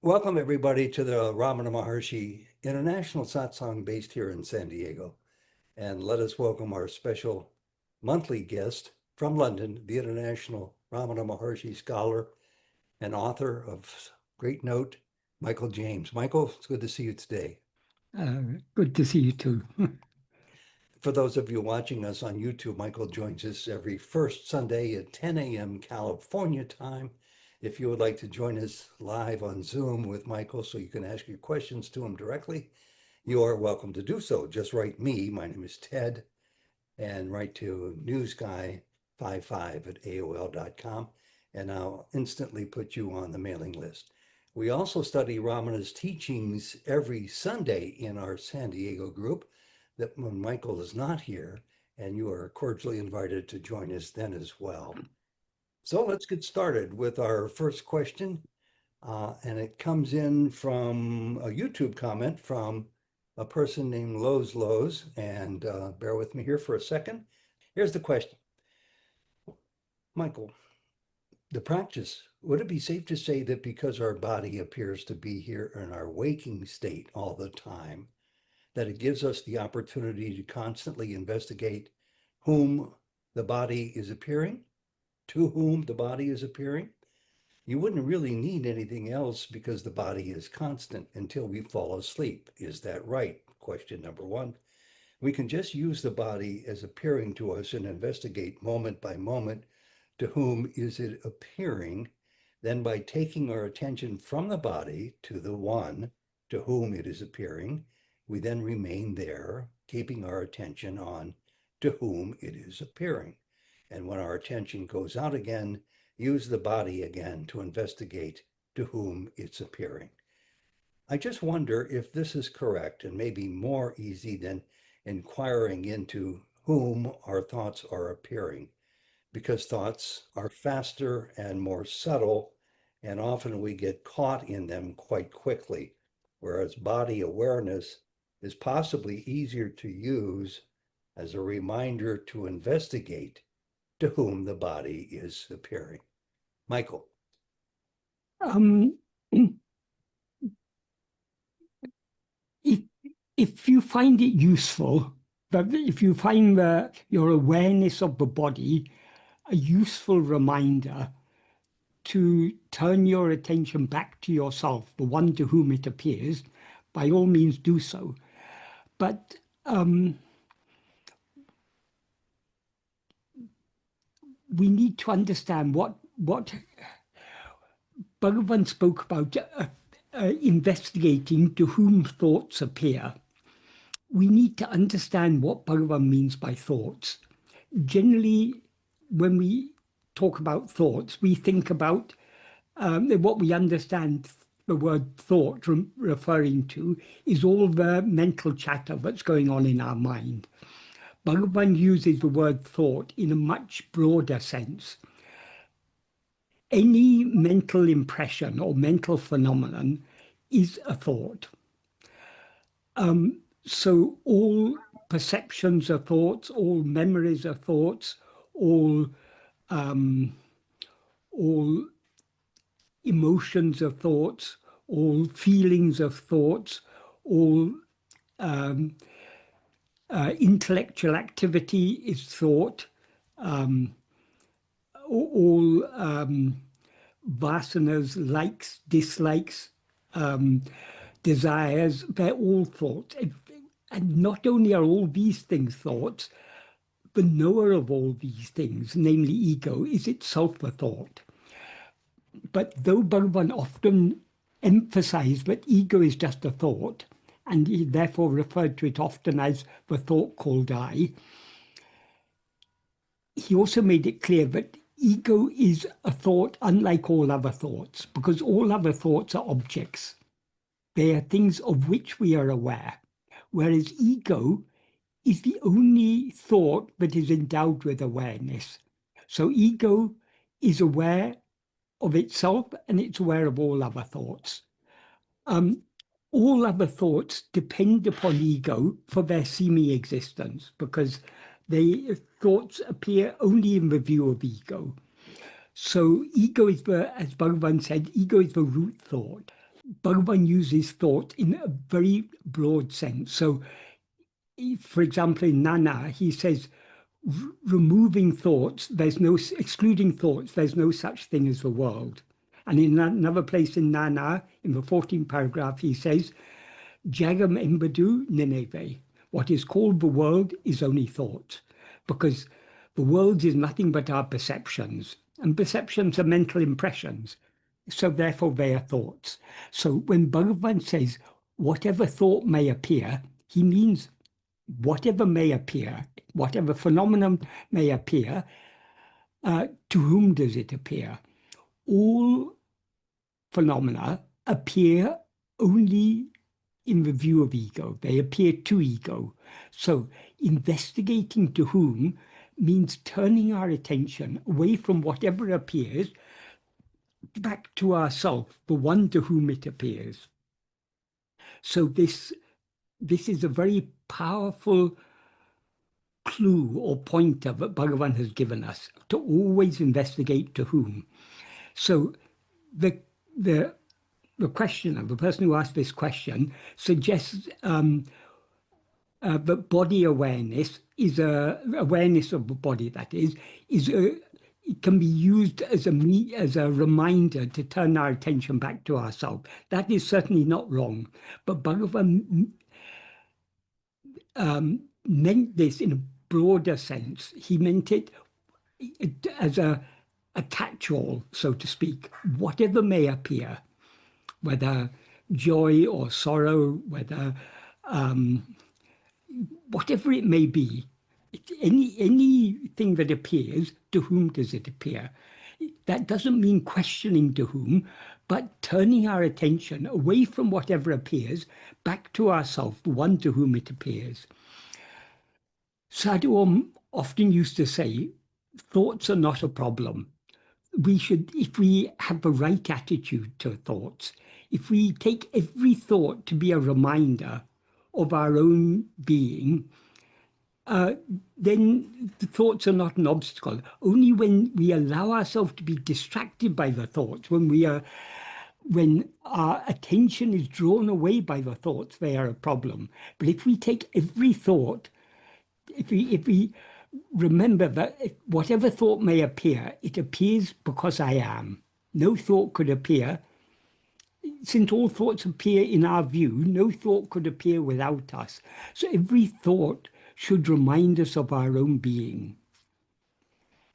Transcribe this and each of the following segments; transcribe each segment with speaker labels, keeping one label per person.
Speaker 1: Welcome, everybody, to the Ramana Maharshi International Satsang based here in San Diego. And let us welcome our special monthly guest from London, the International Ramana Maharshi scholar and author of great note, Michael James. Michael, it's good to see you today.
Speaker 2: Good to see you too.
Speaker 1: For those of you watching us on YouTube, Michael joins us every first Sunday at 10 a.m. California time. If you would like to join us live on Zoom with Michael so you can ask your questions to him directly, you are welcome to do so. Just write me, my name is Ted, and write to newsguy55@aol.com, and I'll instantly put you on the mailing list. We also study Ramana's teachings every Sunday in our San Diego group that when Michael is not here, and you are cordially invited to join us then as well. So let's get started with our first question. And it comes in from a YouTube comment from a person named Lowe's, and bear with me here for a second. Here's the question. Michael, the practice, would it be safe to say that because our body appears to be here in our waking state all the time, that it gives us the opportunity to constantly investigate whom the body is appearing, to whom the body is appearing? You wouldn't really need anything else because the body is constant until we fall asleep. Is that right? Question number one. We can just use the body as appearing to us and investigate moment by moment to whom is it appearing. Then by taking our attention from the body to the one to whom it is appearing, we then remain there, keeping our attention on to whom it is appearing. And when our attention goes out again, use the body again to investigate to whom it's appearing. I just wonder if this is correct and maybe more easy than inquiring into whom our thoughts are appearing, because thoughts are faster and more subtle, and often we get caught in them quite quickly, whereas body awareness is possibly easier to use as a reminder to investigate to whom the body is appearing. Michael.
Speaker 2: Um, if you find it useful, but if you find your awareness of the body a useful reminder to turn your attention back to yourself, the one to whom it appears, by all means do so. But we need to understand what Bhagavan spoke about investigating to whom thoughts appear. We need to understand what Bhagavan means by thoughts. Generally, when we talk about thoughts, we think about what we understand the word thought referring to is all the mental chatter that's going on in our mind. Bhagavan uses the word thought in a much broader sense. Any mental impression or mental phenomenon is a thought. So all perceptions are thoughts, all memories are thoughts, all emotions are thoughts, all feelings are thoughts, all intellectual activity is thought, all vasanas, likes, dislikes, desires, they're all thoughts. And not only are all these things thoughts, the knower of all these things, namely ego, is itself a thought. But though Bhagavan often emphasized that ego is just a thought, and he therefore referred to it often as the thought called I, he also made it clear that ego is a thought unlike all other thoughts, because all other thoughts are objects. They are things of which we are aware, whereas ego is the only thought that is endowed with awareness. So ego is aware of itself and it's aware of all other thoughts. All other thoughts depend upon ego for their seeming existence because thoughts appear only in the view of ego. So ego is as Bhagavan said, ego is the root thought. Bhagavan uses thought in a very broad sense. So, for example, in Jnana, he says, removing thoughts, there's no excluding thoughts, there's no such thing as the world. And in another place in Jnana, in the 14th paragraph, he says, Jagam embadu nineve. What is called the world is only thought, because the world is nothing but our perceptions, and perceptions are mental impressions. So therefore they are thoughts. So when Bhagavan says, whatever thought may appear, he means whatever may appear, whatever phenomenon may appear, to whom does it appear? All phenomena appear only in the view of ego. They appear to ego. So investigating to whom means turning our attention away from whatever appears back to ourself, the one to whom it appears. So this is a very powerful clue or pointer that Bhagavan has given us, to always investigate to whom. So the questioner, the person who asked this question, suggests that body awareness is awareness of the body, that is it can be used as a reminder to turn our attention back to ourselves. That is certainly not wrong, but Bhagavan meant this in a broader sense. He meant it as a catch-all, so to speak. Whatever may appear, whether joy or sorrow, whether whatever it may be, anything that appears, to whom does it appear? That doesn't mean questioning to whom, but turning our attention away from whatever appears back to ourselves, the one to whom it appears. Sadhu Om often used to say, thoughts are not a problem. We should, if we have the right attitude to thoughts, if we take every thought to be a reminder of our own being, then the thoughts are not an obstacle. Only when we allow ourselves to be distracted by the thoughts, when our attention is drawn away by the thoughts, they are a problem. But if we take every thought, if we remember that whatever thought may appear, it appears because I am. No thought could appear. Since all thoughts appear in our view, no thought could appear without us. So every thought should remind us of our own being.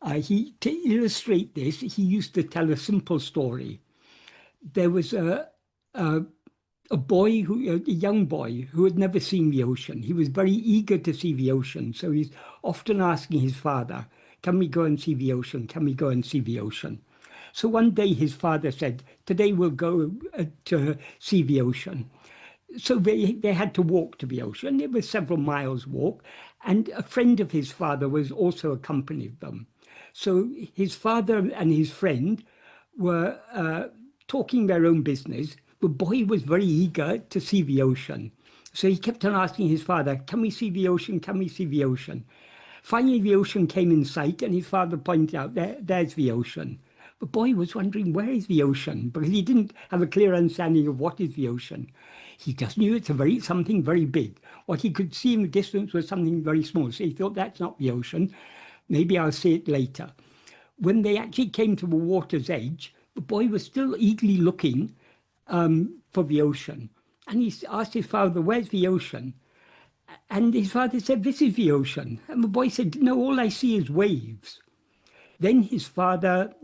Speaker 2: To illustrate this, he used to tell a simple story. There was a young boy who had never seen the ocean. He was very eager to see the ocean, so he's often asking his father, can we go and see the ocean? Can we go and see the ocean? So one day his father said, today we'll go to see the ocean. So they had to walk to the ocean. It was several miles walk, and a friend of his father was also accompanied them. So his father and his friend were talking their own business. The boy was very eager to see the ocean. So he kept on asking his father, can we see the ocean? Can we see the ocean? Finally, the ocean came in sight, and his father pointed out, there's the ocean. The boy was wondering, where is the ocean? Because he didn't have a clear understanding of what is the ocean. He just knew it's something very big. What he could see in the distance was something very small. So he thought, that's not the ocean. Maybe I'll see it later. When they actually came to the water's edge, the boy was still eagerly looking for the ocean. And he asked his father, where's the ocean? And his father said, this is the ocean. And the boy said, no, all I see is waves. Then his father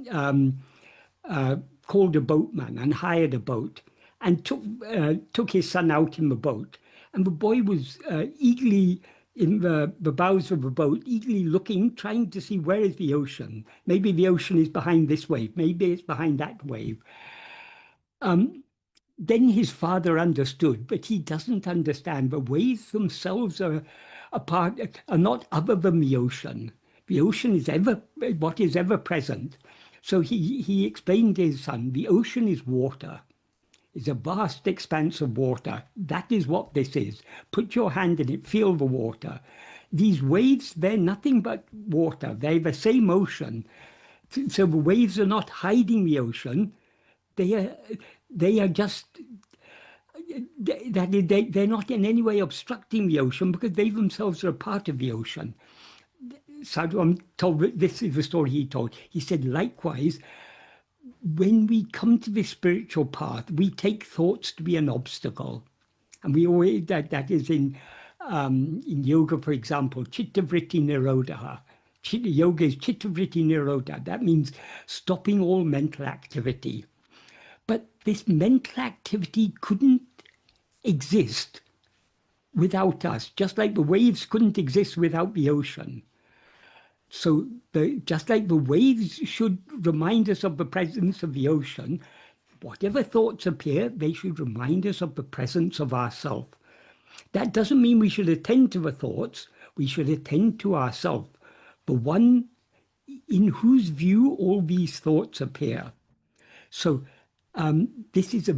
Speaker 2: called a boatman and hired a boat and took his son out in the boat. And the boy was eagerly in the bows of the boat, eagerly looking, trying to see where is the ocean. Maybe the ocean is behind this wave. Maybe it's behind that wave. Then his father understood, but he doesn't understand. The waves themselves are not other than the ocean. The ocean is what is ever present. So he explained to his son, the ocean is water. It's a vast expanse of water. That is what this is. Put your hand in it, feel the water. These waves, they're nothing but water. They're the same ocean. So the waves are not hiding the ocean. they are just, they're not in any way obstructing the ocean because they themselves are a part of the ocean. Sadhu Om told, this is the story he told. He said, likewise, when we come to this spiritual path, we take thoughts to be an obstacle. And we always, that is in yoga, for example, chitta vritti nirodha. Yoga is chitta vritti nirodha. That means stopping all mental activity. But this mental activity couldn't exist without us, just like the waves couldn't exist without the ocean. So just like the waves should remind us of the presence of the ocean, whatever thoughts appear, they should remind us of the presence of ourself. That doesn't mean we should attend to the thoughts. We should attend to ourself, the one in whose view all these thoughts appear. So this is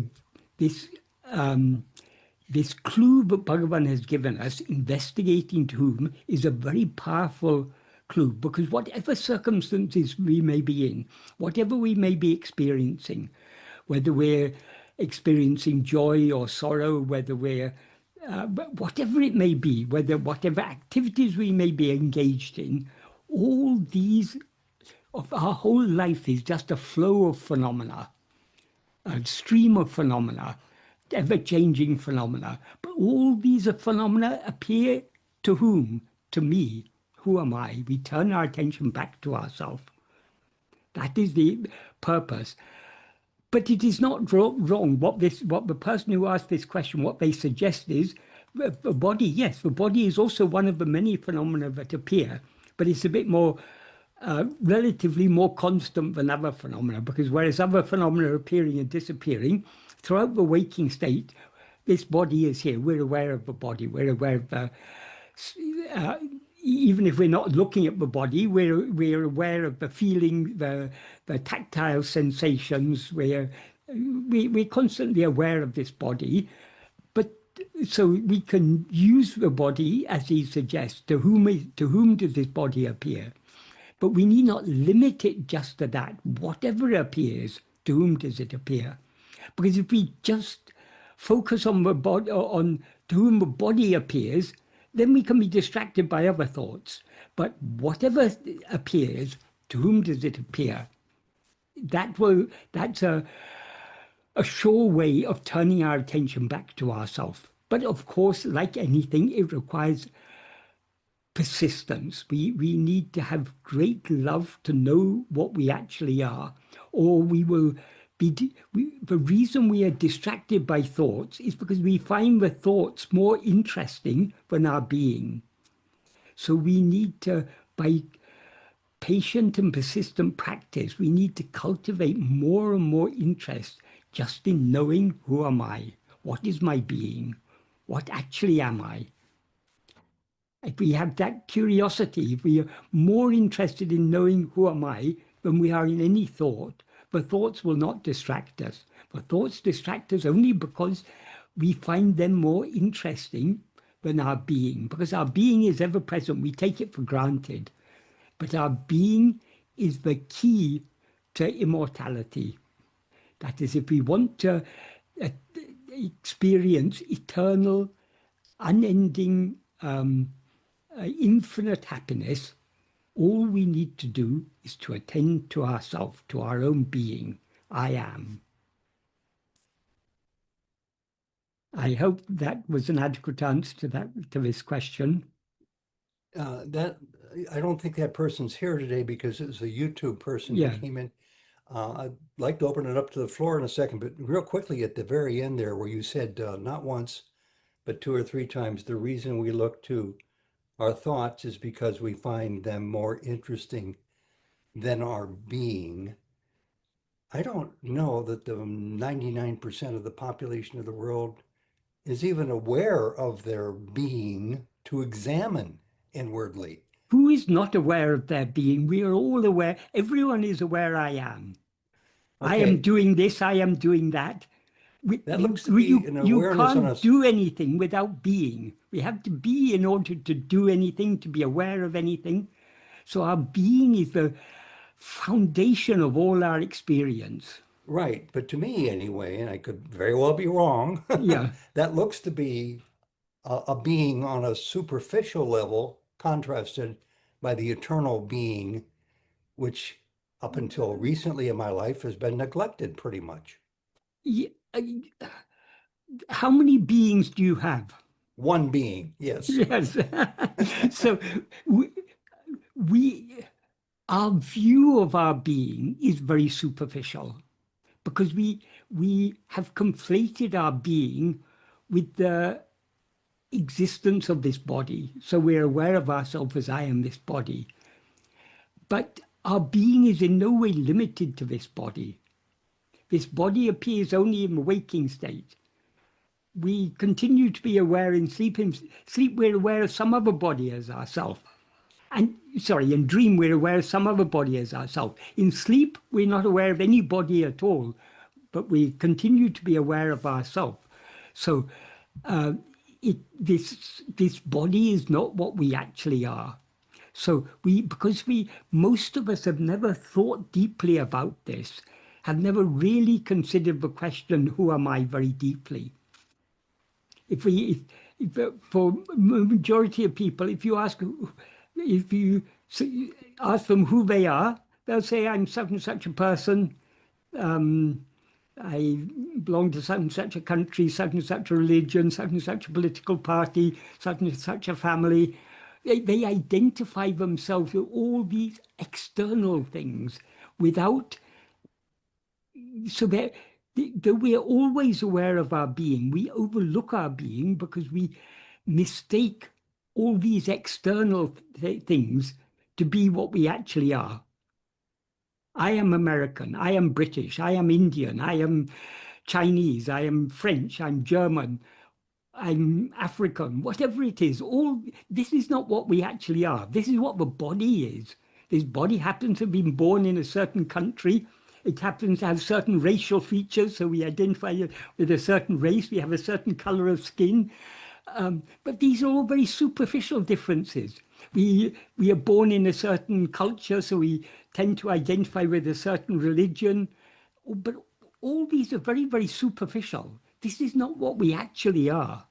Speaker 2: this clue that Bhagavan has given us, investigating to whom, is a very powerful clue, because whatever circumstances we may be in, whatever we may be experiencing, whether we're experiencing joy or sorrow, whether we're whatever it may be, whatever activities we may be engaged in, all these of our whole life is just a flow of phenomena, a stream of phenomena, ever-changing phenomena. But all these phenomena appear to whom? To me. Who am I? We turn our attention back to ourselves. That is the purpose. But it is not wrong. What the person who asked this question, what they suggest is, the body, yes, the body is also one of the many phenomena that appear, but it's a bit more, relatively more constant than other phenomena, because whereas other phenomena are appearing and disappearing, throughout the waking state, this body is here. We're aware of the body. We're aware of the, even if we're not looking at the body, we're aware of the feeling, the tactile sensations. We're constantly aware of this body, but so we can use the body as he suggests. To whom does this body appear? But we need not limit it just to that. Whatever appears, to whom does it appear? Because if we just focus on the body, on to whom the body appears, then we can be distracted by other thoughts. But whatever appears, to whom does it appear? That's a sure way of turning our attention back to ourselves. But of course, like anything, it requires persistence. We need to have great love to know what we actually are, or we will be. The reason we are distracted by thoughts is because we find the thoughts more interesting than our being. So we need to, by patient and persistent practice, we need to cultivate more and more interest just in knowing, who am I? What is my being? What actually am I? If we have that curiosity, if we are more interested in knowing who am I than we are in any thought, the thoughts will not distract us. The thoughts distract us only because we find them more interesting than our being, because our being is ever present. We take it for granted. But our being is the key to immortality. That is, if we want to experience eternal, unending, infinite happiness, all we need to do is to attend to ourself, to our own being. I am. I hope that was an adequate answer to this question.
Speaker 1: That I don't think that person's here today because it was a YouTube person
Speaker 2: Yeah.
Speaker 1: who came in. I'd like to open it up to the floor in a second, but real quickly at the very end there, where you said not once, but 2 or 3 times, the reason we look to our thoughts is because we find them more interesting than our being. I don't know that the 99% of the population of the world is even aware of their being to examine inwardly.
Speaker 2: Who is not aware of their being? We are all aware. Everyone is aware I am. I am
Speaker 1: Okay,
Speaker 2: doing this, I am doing that.
Speaker 1: that looks to be an
Speaker 2: You
Speaker 1: awareness on
Speaker 2: can't
Speaker 1: us.
Speaker 2: do anything without being. We have to be in order to do anything, to be aware of anything. So our being is the foundation of all our experience.
Speaker 1: Right. But to me anyway, and I could very well be wrong,
Speaker 2: Yeah.
Speaker 1: that looks to be a being on a superficial level contrasted by the eternal being, which up until recently in my life has been neglected pretty much.
Speaker 2: Ye- uh, How many beings do you have?
Speaker 1: One being, yes.
Speaker 2: Yes. So we, we, our view of our being is very superficial because we have conflated our being with the existence of this body. So we're aware of ourselves as I am this body. But our being is in no way limited to this body. This body appears only in the waking state. We continue to be aware in sleep. In sleep, we're aware of some other body as ourself. And sorry, in dream, we're aware of some other body as ourself. In sleep, we're not aware of any body at all, but we continue to be aware of ourself. So uh, this body is not what we actually are. So because most of us have never thought deeply about this, have never really considered the question, who am I, very deeply. For majority of people, if you ask them who they are, they'll say, I'm such and such a person. Um, I belong to such and such a country, such and such a religion, such and such a political party, such and such a family. They identify themselves with all these external things without, so that though we are always aware of our being, we overlook our being because we mistake all these external things to be what we actually are. I am American, I am British, I am Indian, I am Chinese, I am French, I'm German, I'm African, whatever it is. All this is not what we actually are. This is what the body is. This body happens to have been born in a certain country. It happens to have certain racial features, so we identify with a certain race. We have a certain color of skin. But these are all very superficial differences. We are born in a certain culture, so we tend to identify with a certain religion. But all these are very, very superficial. This is not what we actually are.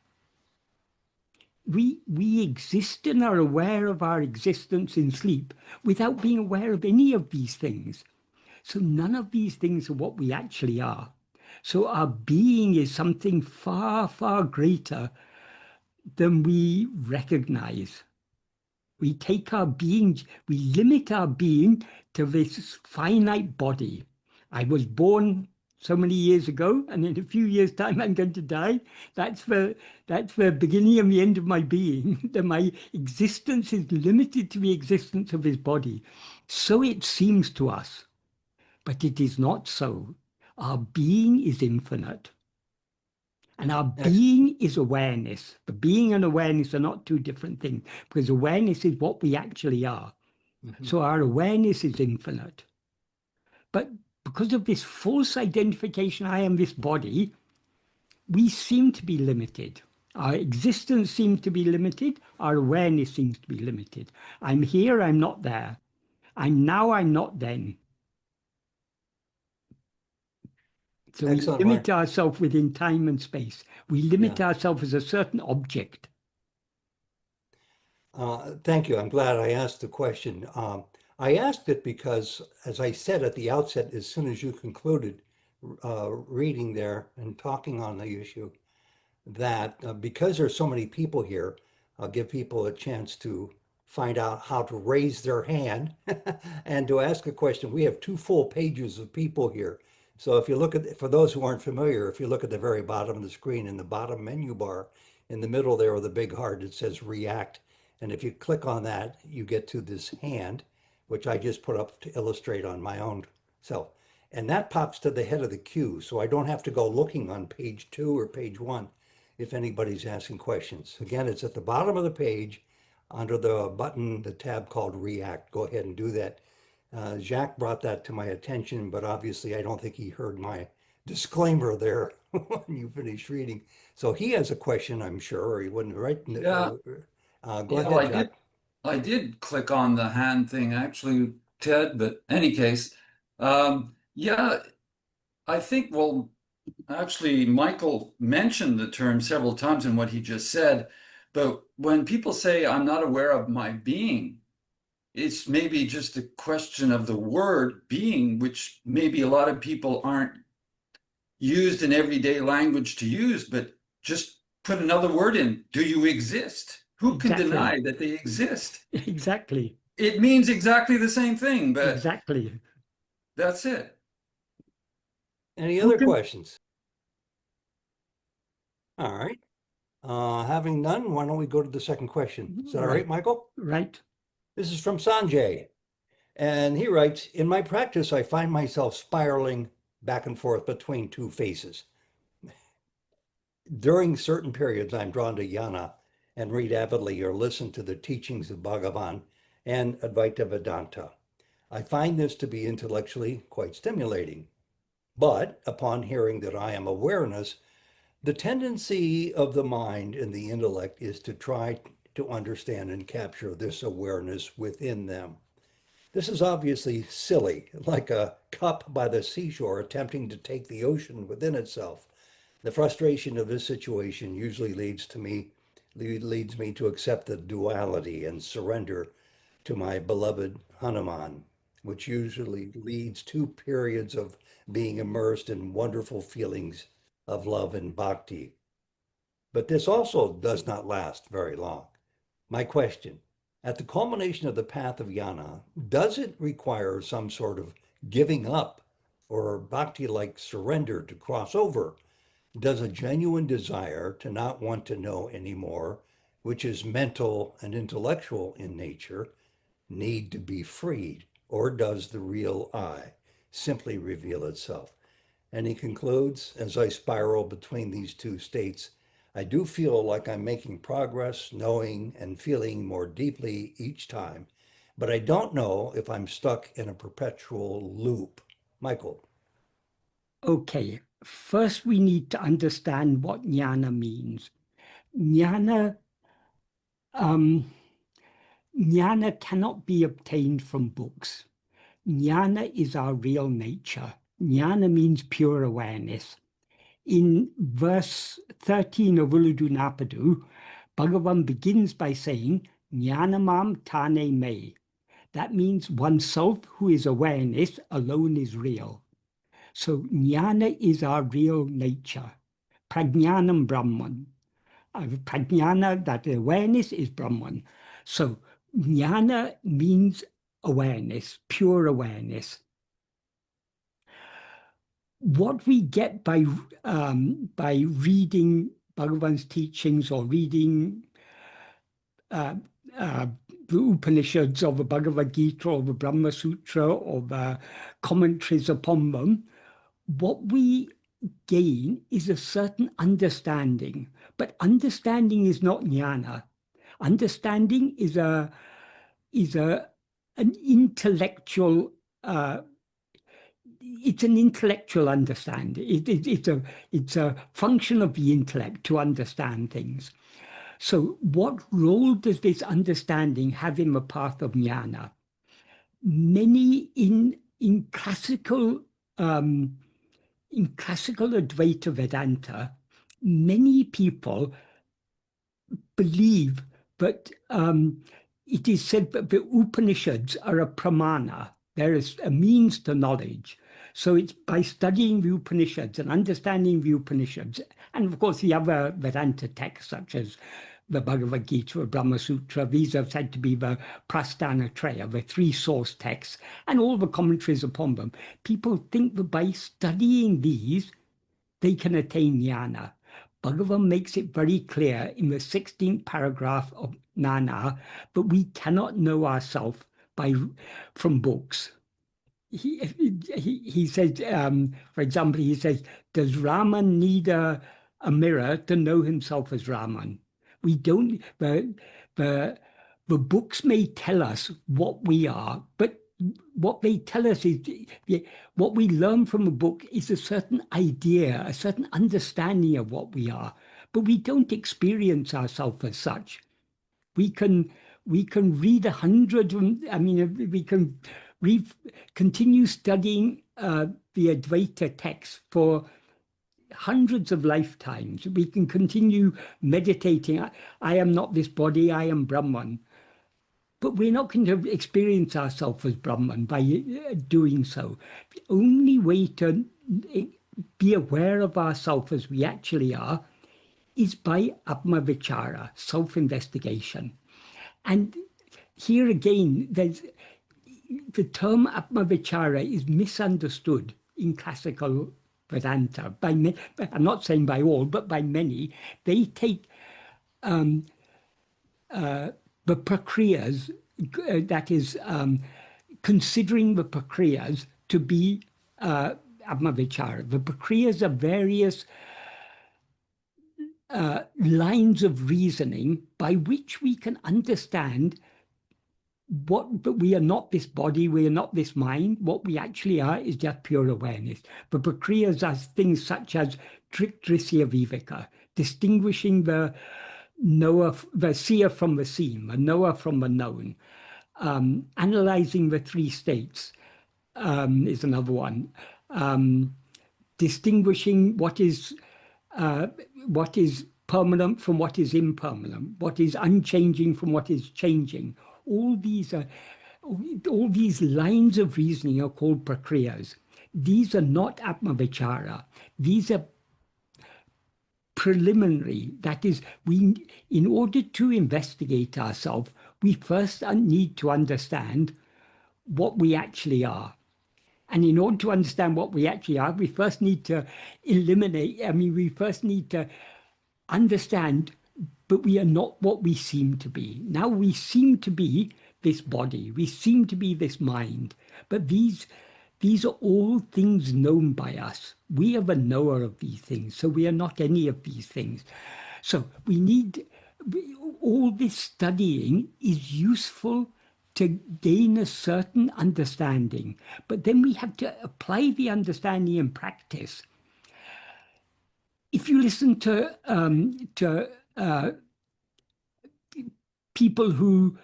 Speaker 2: We exist and are aware of our existence in sleep without being aware of any of these things. So none of these things are what we actually are. So our being is something far, far greater than we recognize. We take our being, we limit our being to this finite body. I was born so many years ago, and in a few years' time I'm going to die. That's the beginning and the end of my being. That my existence is limited to the existence of this body. So it seems to us, but it is not so. Our being is infinite. And our
Speaker 1: Ex-
Speaker 2: being is awareness. The being and awareness are not two different things because awareness is what we actually are.
Speaker 1: mhm.
Speaker 2: So our awareness is infinite. But because of this false identification, I am this body, we seem to be limited. Our existence seems to be limited. Our awareness seems to be limited. I'm here, I'm not there. I'm now, I'm not then. So we
Speaker 1: Excellent,
Speaker 2: limit
Speaker 1: Mark.
Speaker 2: ourselves within time and space. We
Speaker 1: Yeah.
Speaker 2: limit ourselves as a certain object.
Speaker 1: Thank you. I'm glad I asked the question. I asked it because, as I said at the outset, as soon as you concluded reading there and talking on the issue, that because there's so many people here, I'll give people a chance to find out how to raise their hand and to ask a question. We have two full pages of people here. So if you look at, for those who aren't familiar, if you look at the very bottom of the screen in the bottom menu bar, in the middle there with a big heart, it says react. And if you click on that, you get to this hand, which I just put up to illustrate on my own self. And that pops to the head of the queue. So I don't have to go looking on page 2 or page 1 if anybody's asking questions. Again, it's at the bottom of the page under the button, the tab called React. Go ahead and do that. Jacques brought that to my attention, but obviously I don't think he heard my disclaimer there when you finished reading. So he has a question, I'm sure, or he wouldn't, right?
Speaker 3: Yeah,
Speaker 1: Go
Speaker 3: yeah, well,
Speaker 1: ahead,
Speaker 3: I
Speaker 1: Jacques.
Speaker 3: did I did click on the hand thing actually, Ted, but any case, yeah, I think, well, actually, Michael mentioned the term several times in what he just said, but when people say, I'm not aware of my being, it's maybe just a question of the word being, which maybe a lot of people aren't used in everyday language to use, but just put another word in. Do you exist? Who can
Speaker 2: Exactly.
Speaker 3: deny that they exist?
Speaker 2: Exactly.
Speaker 3: It means exactly the same thing, but
Speaker 2: Exactly.
Speaker 3: that's it.
Speaker 1: Any
Speaker 2: Who
Speaker 1: other
Speaker 2: can,
Speaker 1: questions? All right. Having none, why don't we go to the second question? Is that all right, Michael?
Speaker 2: right.
Speaker 1: This is from Sanjay. And he writes, in my practice, I find myself spiraling back and forth between two phases. During certain periods, I'm drawn to Jnana and read avidly or listen to the teachings of Bhagavan and Advaita Vedanta. I find this to be intellectually quite stimulating. But upon hearing that I am awareness, the tendency of the mind and the intellect is to try to understand and capture this awareness within them. This is obviously silly, like a cup by the seashore attempting to take the ocean within itself. The frustration of this situation usually leads me to accept the duality and surrender to my beloved Hanuman, which usually leads to periods of being immersed in wonderful feelings of love and bhakti. But this also does not last very long. My question, at the culmination of the path of jnana, does it require some sort of giving up or bhakti-like surrender to cross over? Does a genuine desire to not want to know anymore, which is mental and intellectual in nature, need to be freed? Or does the real I simply reveal itself? And he concludes, as I spiral between these two states, I do feel like I'm making progress, knowing and feeling more deeply each time, but I don't know if I'm stuck in a perpetual loop. Michael.
Speaker 2: Okay. First, we need to understand what jnana means. Jnana, um, jnana cannot be obtained from books. Jnana is our real nature. Jnana means pure awareness. In verse 13 of Uludunapadu, Bhagavan begins by saying, Jnanamam tane me. That means oneself who is awareness alone is real. So jnana is our real nature. Prajnanam Brahman. Prajnana, that awareness is Brahman. So jnana means awareness, pure awareness. What we get by reading Bhagavan's teachings or reading uh, the Upanishads or the Bhagavad Gita or the Brahma Sutra or the commentaries upon them, what we gain is a certain understanding. But understanding is not jnana. Understanding is an intellectual it's an intellectual understanding. It's a function of the intellect to understand things. So, what role does this understanding have in the path of jnana? Many in classical Advaita Vedanta, many people believe that it is said that the Upanishads are a pramana. There is a means to knowledge. So it's by studying the Upanishads and understanding the Upanishads, and of course the other Vedanta texts such as the Bhagavad Gita, the Brahma Sutra, these are said to be the Prasthana Traya, the three source texts, and all the commentaries upon them. People think that by studying these, they can attain jnana. Bhagavan makes it very clear in the 16th paragraph of Jnana that we cannot know ourselves from books. He says, for example, he says, does Raman need a mirror to know himself as Raman? We don't, the books may tell us what we are, but what they tell us is what we learn from a book is a certain idea, a certain understanding of what we are, but we don't experience ourselves as such. We can read 100. I mean, we can continue studying the Advaita text for hundreds of lifetimes. We can continue meditating. I am not this body, I am Brahman. But we're not going to experience ourselves as Brahman by doing so. The only way to be aware of ourselves as we actually are is by Atma-vichara, self-investigation. And here again, the term Atma-vichara is misunderstood in classical Vedanta. I'm not saying by all, but by many. They take the prakriyas, that is, considering the prakriyas to be Atma-vichara. The prakriyas are various lines of reasoning by which we can understand but we are not this body, we are not this mind. What we actually are is just pure awareness. The prakriyas are things such as drisya viveka, distinguishing the knower, the seer from the seen, the knower from the known. Analyzing the three states is another one. Distinguishing what is permanent from what is impermanent, what is unchanging from what is changing. All these lines of reasoning are called prakriyas. These are not Atma-vichara. These are preliminary. That is, in order to investigate ourselves, we first need to understand what we actually are. And in order to understand what we actually are, we first need to we first need to understand, but we are not what we seem to be. Now we seem to be this body, we seem to be this mind, but these are all things known by us. We are the knower of these things, so we are not any of these things. So all this studying is useful to gain a certain understanding, but then we have to apply the understanding in practice. If you listen to people who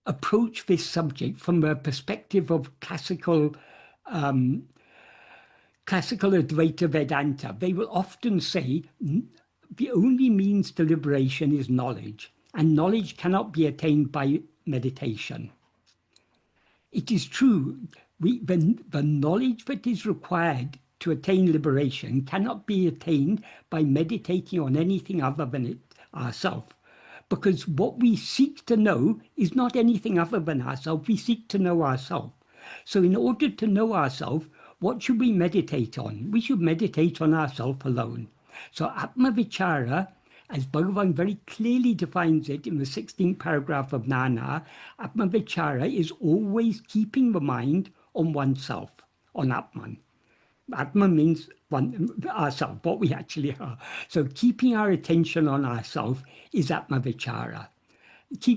Speaker 2: approach this subject from the perspective of classical Advaita Vedanta, they will often say the only means to liberation is knowledge, and knowledge cannot be attained by meditation. It is true, the knowledge that is required to attain liberation cannot be attained by meditating on anything other than ourself. Because what we seek to know is not anything other than ourselves. We seek to know ourselves. So in order to know ourselves, what should we meditate on? We should meditate on ourselves alone. So Atma-vichara, as Bhagavan very clearly defines it in the 16th paragraph of Jnana, Atma-vichara is always keeping the mind on oneself, on Atman. Atma means ourself, what we actually are. So keeping our attention on ourself is Atma-vichara.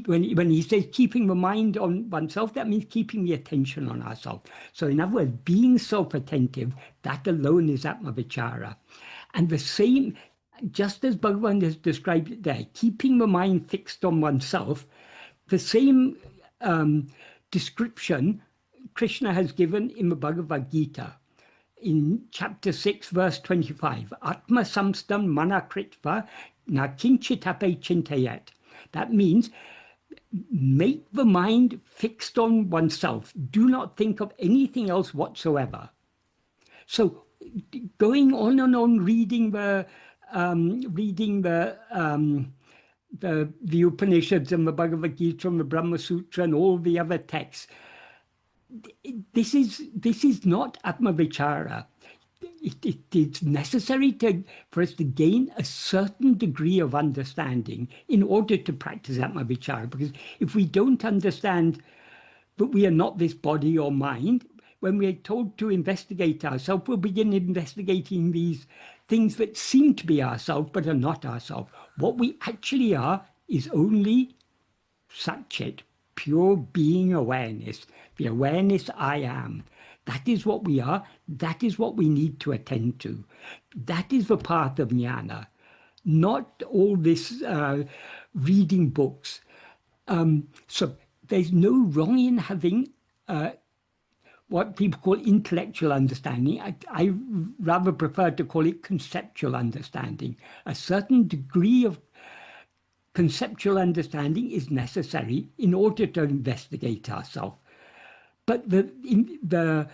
Speaker 2: When he says keeping the mind on oneself, that means keeping the attention on ourself. So in other words, being self-attentive, that alone is Atma-vichara. And the same, just as Bhagavan has described it there, keeping the mind fixed on oneself, the same description Krishna has given in the Bhagavad Gita. In chapter 6, verse 25, Atma samstam manakritva na kinchitape chintayat. That means make the mind fixed on oneself. Do not think of anything else whatsoever. So going on and on reading the Upanishads and the Bhagavad Gita and the Brahma Sutra and all the other texts, this is not Atma-vichara. It's necessary for us to gain a certain degree of understanding in order to practice Atma-vichara. Because if we don't understand that we are not this body or mind, when we are told to investigate ourselves, we'll begin investigating these things that seem to be ourselves but are not ourselves. What we actually are is only Satchit, pure being awareness, the awareness I am. That is what we are. That is what we need to attend to. That is the path of Jnana, not all this reading books. So there's no wrong in having what people call intellectual understanding. I rather prefer to call it conceptual understanding. A certain degree of conceptual understanding is necessary in order to investigate ourselves. But the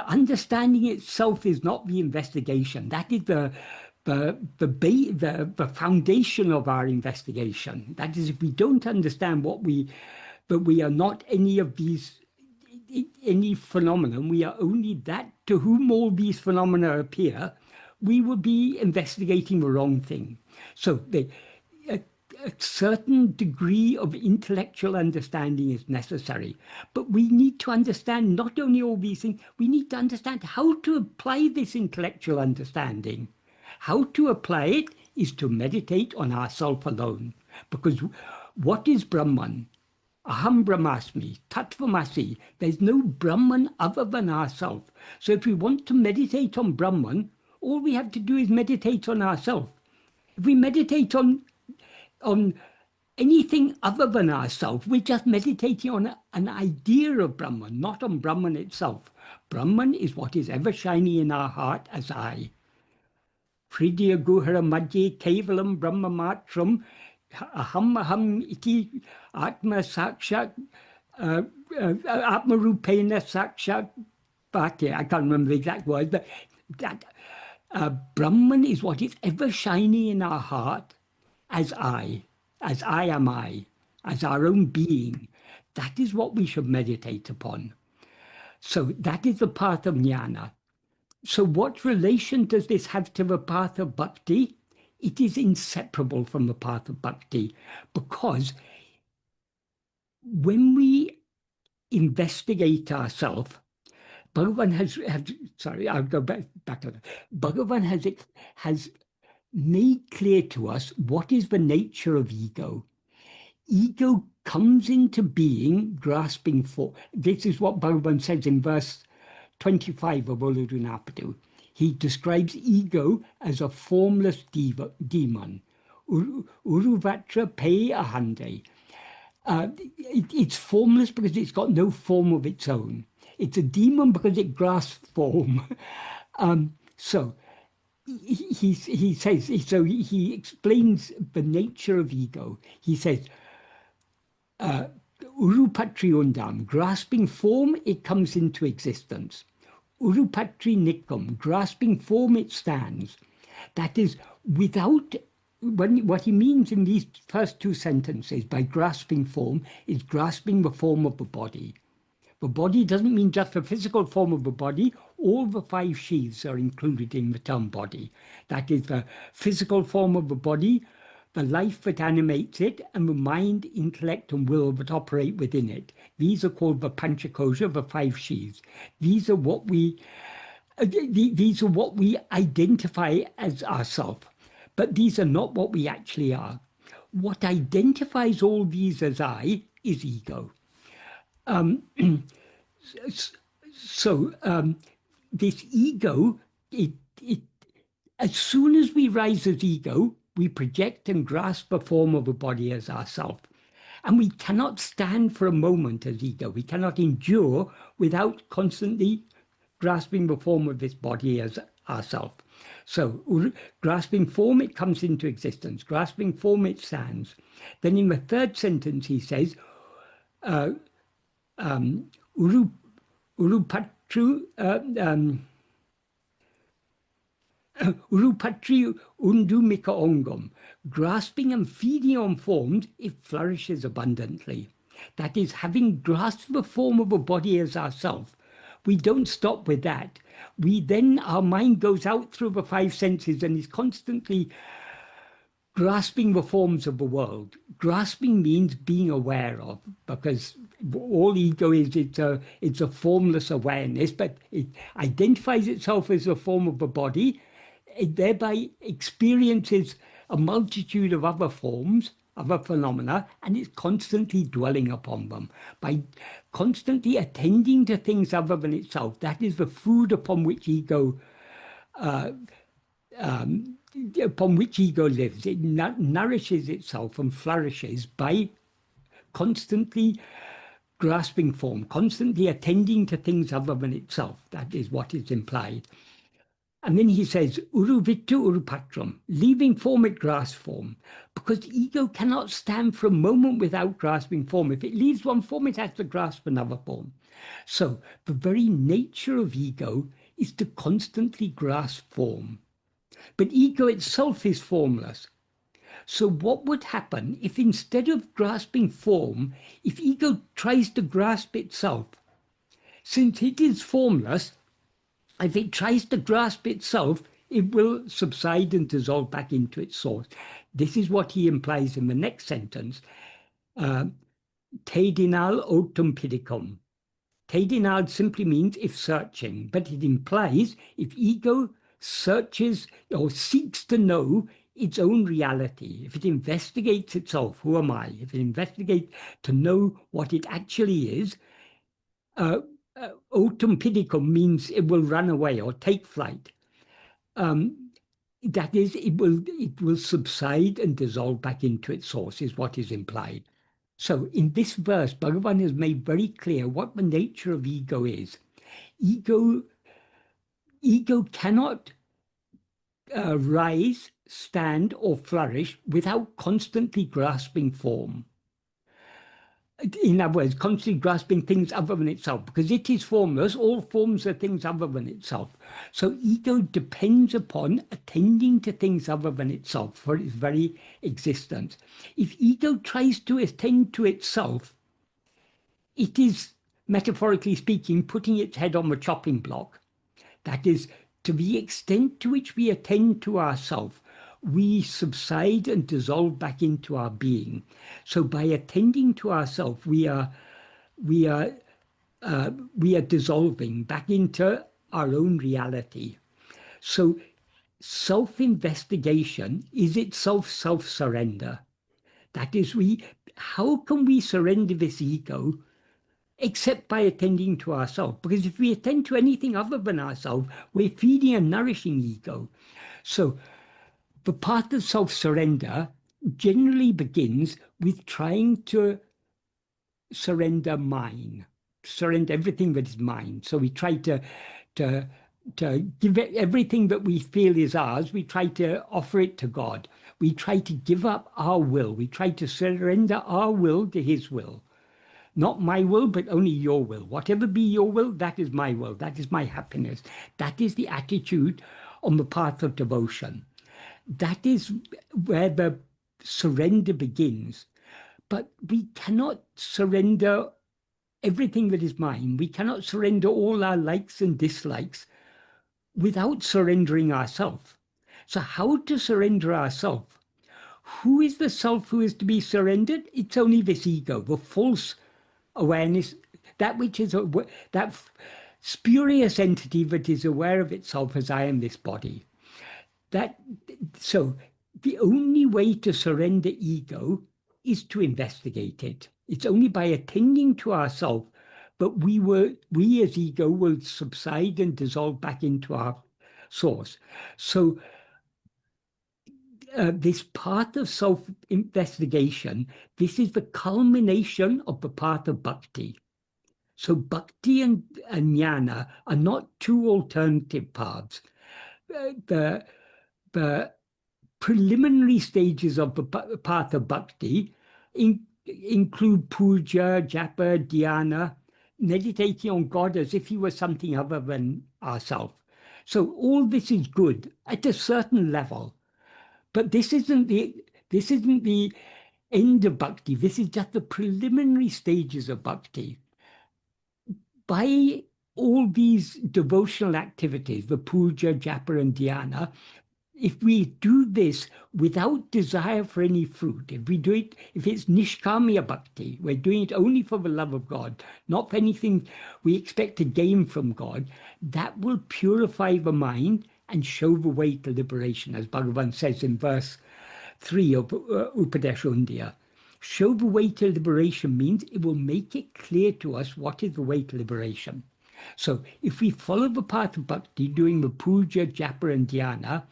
Speaker 2: understanding itself is not the investigation. That is the foundation of our investigation. That is, if we don't understand that we are not any of these, any phenomenon, we are only that to whom all these phenomena appear, we will be investigating the wrong thing. So a certain degree of intellectual understanding is necessary. But we need to understand not only all these things, we need to understand how to apply this intellectual understanding. How to apply it is to meditate on ourself alone. Because what is Brahman? Aham Brahmasmi, Tattvamasi. There's no Brahman other than ourself. So if we want to meditate on Brahman, all we have to do is meditate on ourself. If we meditate on anything other than ourself, we're just meditating on an idea of Brahman, not on Brahman itself. Brahman is what is ever shining in our heart as I. Hridaya Guhara Madhye Kevalam Brahma Matram Aham iti Atma-vichara Atma-rupena Sakshat Bhakti. I can't remember the exact words, but that Brahman is what is ever shining in our heart as I am I, as our own being. That is what we should meditate upon. So that is the path of Jnana. So what relation does this have to the path of bhakti? It is inseparable from the path of bhakti, because when we investigate ourselves, Bhagavan I'll go back to that. Bhagavan has made clear to us what is the nature of ego. Ego comes into being grasping for. This is what Bhagavan says in verse 25 of Uludunapadu. He describes ego as a formless demon. Uruvatra pe ahande. It's formless because it's got no form of its own. It's a demon because it grasps form. So he says, so he explains the nature of ego. He says, Urupatri undam, grasping form, it comes into existence. Urupatri nikum, grasping form, it stands. That is, without, what he means in these first two sentences by grasping form is grasping the form of the body. The body doesn't mean just the physical form of the body. All the five sheaths are included in the term body. That is the physical form of the body, the life that animates it, and the mind, intellect, and will that operate within it. These are called the panchakosha, the five sheaths. These are what we identify as ourself. But these are not what we actually are. What identifies all these as I is ego. This ego, as soon as we rise as ego, we project and grasp the form of a body as ourself. And we cannot stand for a moment as ego. We cannot endure without constantly grasping the form of this body as ourself. So grasping form, it comes into existence. Grasping form, it stands. Then in the third sentence, he says, Urupatru undumika ongam, grasping and feeding on forms, it flourishes abundantly. That is, having grasped the form of a body as ourself, we don't stop with that. Our mind goes out through the five senses and is constantly grasping the forms of the world. Grasping means being aware of, because all ego is, it's a formless awareness, but it identifies itself as a form of the body. It thereby experiences a multitude of other forms, other phenomena, and it's constantly dwelling upon them. By constantly attending to things other than itself, that is the food upon which ego lives. It nourishes itself and flourishes by constantly grasping form, constantly attending to things other than itself. That is what is implied. And then he says, uru vittu uru patram, leaving form it grasps form, because ego cannot stand for a moment without grasping form. If it leaves one form, it has to grasp another form. So the very nature of ego is to constantly grasp form. But ego itself is formless. So what would happen if instead of grasping form, if ego tries to grasp itself? Since it is formless, if it tries to grasp itself, it will subside and dissolve back into its source. This is what he implies in the next sentence. Te dinal otum pidicum. Te dinal simply means if searching, but it implies if ego searches or seeks to know its own reality, if it investigates itself, who am I? If it investigates to know what it actually is, otum pidicum means it will run away or take flight. That is, it will subside and dissolve back into its source, is what is implied. So in this verse, Bhagavan has made very clear what the nature of ego is. Ego cannot rise, stand, or flourish without constantly grasping form. In other words, constantly grasping things other than itself, because it is formless. All forms are things other than itself. So ego depends upon attending to things other than itself for its very existence. If ego tries to attend to itself, it is, metaphorically speaking, putting its head on the chopping block. That is, to the extent to which we attend to ourself, we subside and dissolve back into our being. So by attending to ourself, we are dissolving back into our own reality. So self-investigation is itself self-surrender. That is, how can we surrender this ego except by attending to ourselves? Because if we attend to anything other than ourselves, we're feeding and nourishing ego. So the path of self-surrender generally begins with trying to surrender mine, surrender everything that is mine. So we try to give it everything that we feel is ours. We try to offer it to God. We try to give up our will. We try to surrender our will to his will. Not my will, but only your will. Whatever be your will, that is my will. That is my happiness. That is the attitude on the path of devotion. That is where the surrender begins. But we cannot surrender everything that is mine. We cannot surrender all our likes and dislikes without surrendering ourselves. So how to surrender ourselves? Who is the self who is to be surrendered? It's only this ego, the false awareness, that which is that spurious entity that is aware of itself as I am this body. So the only way to surrender ego is to investigate it. It's only by attending to ourselves that we as ego will subside and dissolve back into our source. So this path of self-investigation, this is the culmination of the path of bhakti. So bhakti and jnana are not two alternative paths. The preliminary stages of the path of bhakti include puja, japa, dhyana, meditating on God as if he was something other than ourselves. So all this is good at a certain level, but this isn't the end of bhakti. This is just the preliminary stages of bhakti. By all these devotional activities, the puja, japa, and dhyana, if we do this without desire for any fruit, if it's nishkamya bhakti, we're doing it only for the love of God, not for anything we expect to gain from God, that will purify the mind and show the way to liberation, as Bhagavan says in verse 3 of Upadesha. Show the way to liberation means it will make it clear to us what is the way to liberation. So if we follow the path of bhakti, doing the puja, japa, and dhyana,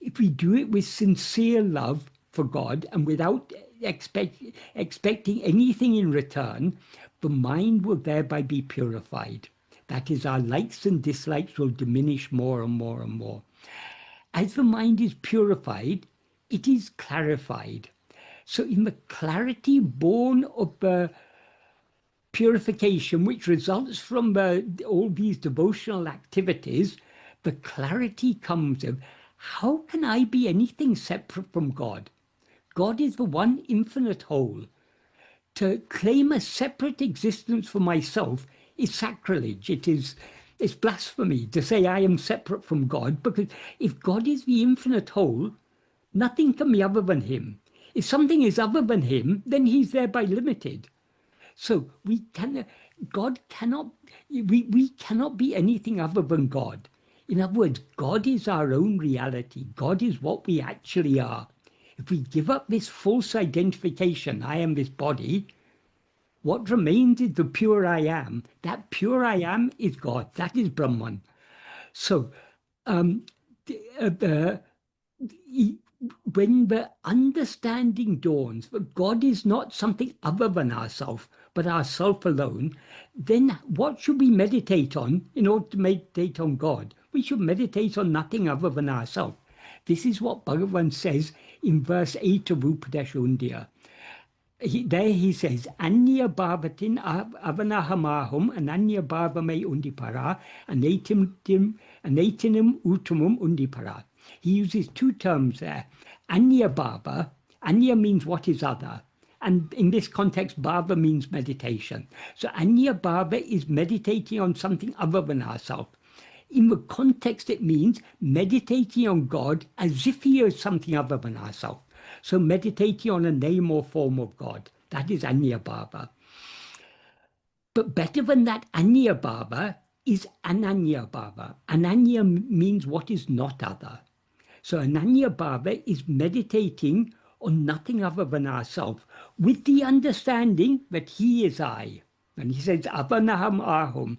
Speaker 2: if we do it with sincere love for God and without expecting anything in return, the mind will thereby be purified. That is, our likes and dislikes will diminish more and more and more. As the mind is purified, it is clarified. So in the clarity born of the purification, which results from all these devotional activities, the clarity comes of, how can I be anything separate from God? God is the one infinite whole. To claim a separate existence for myself is sacrilege. It's blasphemy to say I am separate from God, because if God is the infinite whole, nothing can be other than him. If something is other than him, then he's thereby limited. So we cannot be anything other than God. In other words, God is our own reality. God is what we actually are. If we give up this false identification, I am this body, what remains is the pure I am. That pure I am is God. That is Brahman. So when the understanding dawns that God is not something other than ourself, but ourself alone, then what should we meditate on in order to meditate on God? We should meditate on nothing other than ourself. This is what Bhagavan says in verse 8 of Upadesha. There he says, Anya bhavatin avanahamahum ananya bhavame undipara anatinam utamum undipara. He uses two terms there. Anya bhava, anya means what is other. And in this context, bhava means meditation. So anya bhava is meditating on something other than ourselves. In the context, it means meditating on God as if he is something other than ourselves. So meditating on a name or form of God, that is Anya Bhava. But better than that Anya Bhava is Ananya Bhava. Ananya means what is not other. So Ananya Bhava is meditating on nothing other than ourselves, with the understanding that he is I. And he says, Avanaham Ahum.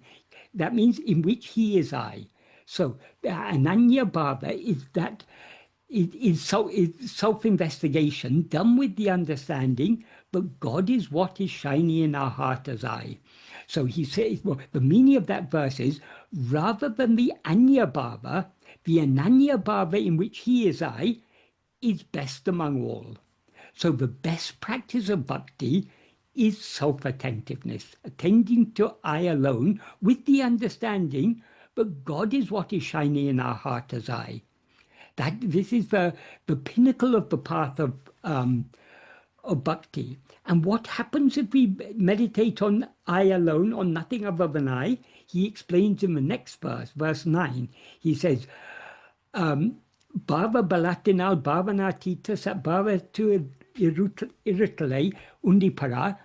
Speaker 2: That means in which he is I. So Ananya Bhava is that it's self-investigation done with the understanding that God is what is shining in our heart as I. So he says, well, the meaning of that verse is, rather than the Anya Bhava, the Ananya Bhava in which he is I is best among all. So the best practice of bhakti is self-attentiveness, attending to I alone with the understanding that God is what is shining in our heart as I. That this is the pinnacle of the path of bhakti. And what happens if we meditate on I alone, on nothing other than I? He explains in the next verse, verse 9. He says, Bhava balatinal bhavanatita sat bhava tu irritale undipara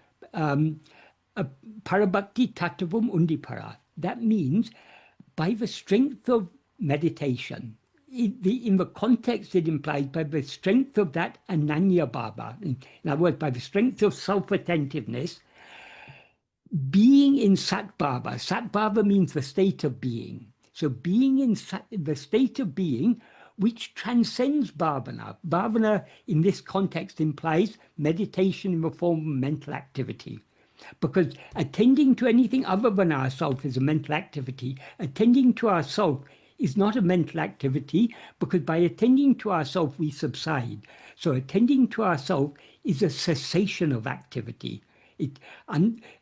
Speaker 2: parabhakti tattvam undipara. That means by the strength of meditation, in the context it implies by the strength of that Ananya Bhava, in other words, by the strength of self-attentiveness, being in Sat Bhava. Sat Bhava means the state of being. So being in the state of being which transcends bhavana. Bhavana in this context implies meditation in the form of mental activity. Because attending to anything other than ourself is a mental activity. Attending to ourself is not a mental activity, because by attending to ourself we subside. So attending to ourself is a cessation of activity.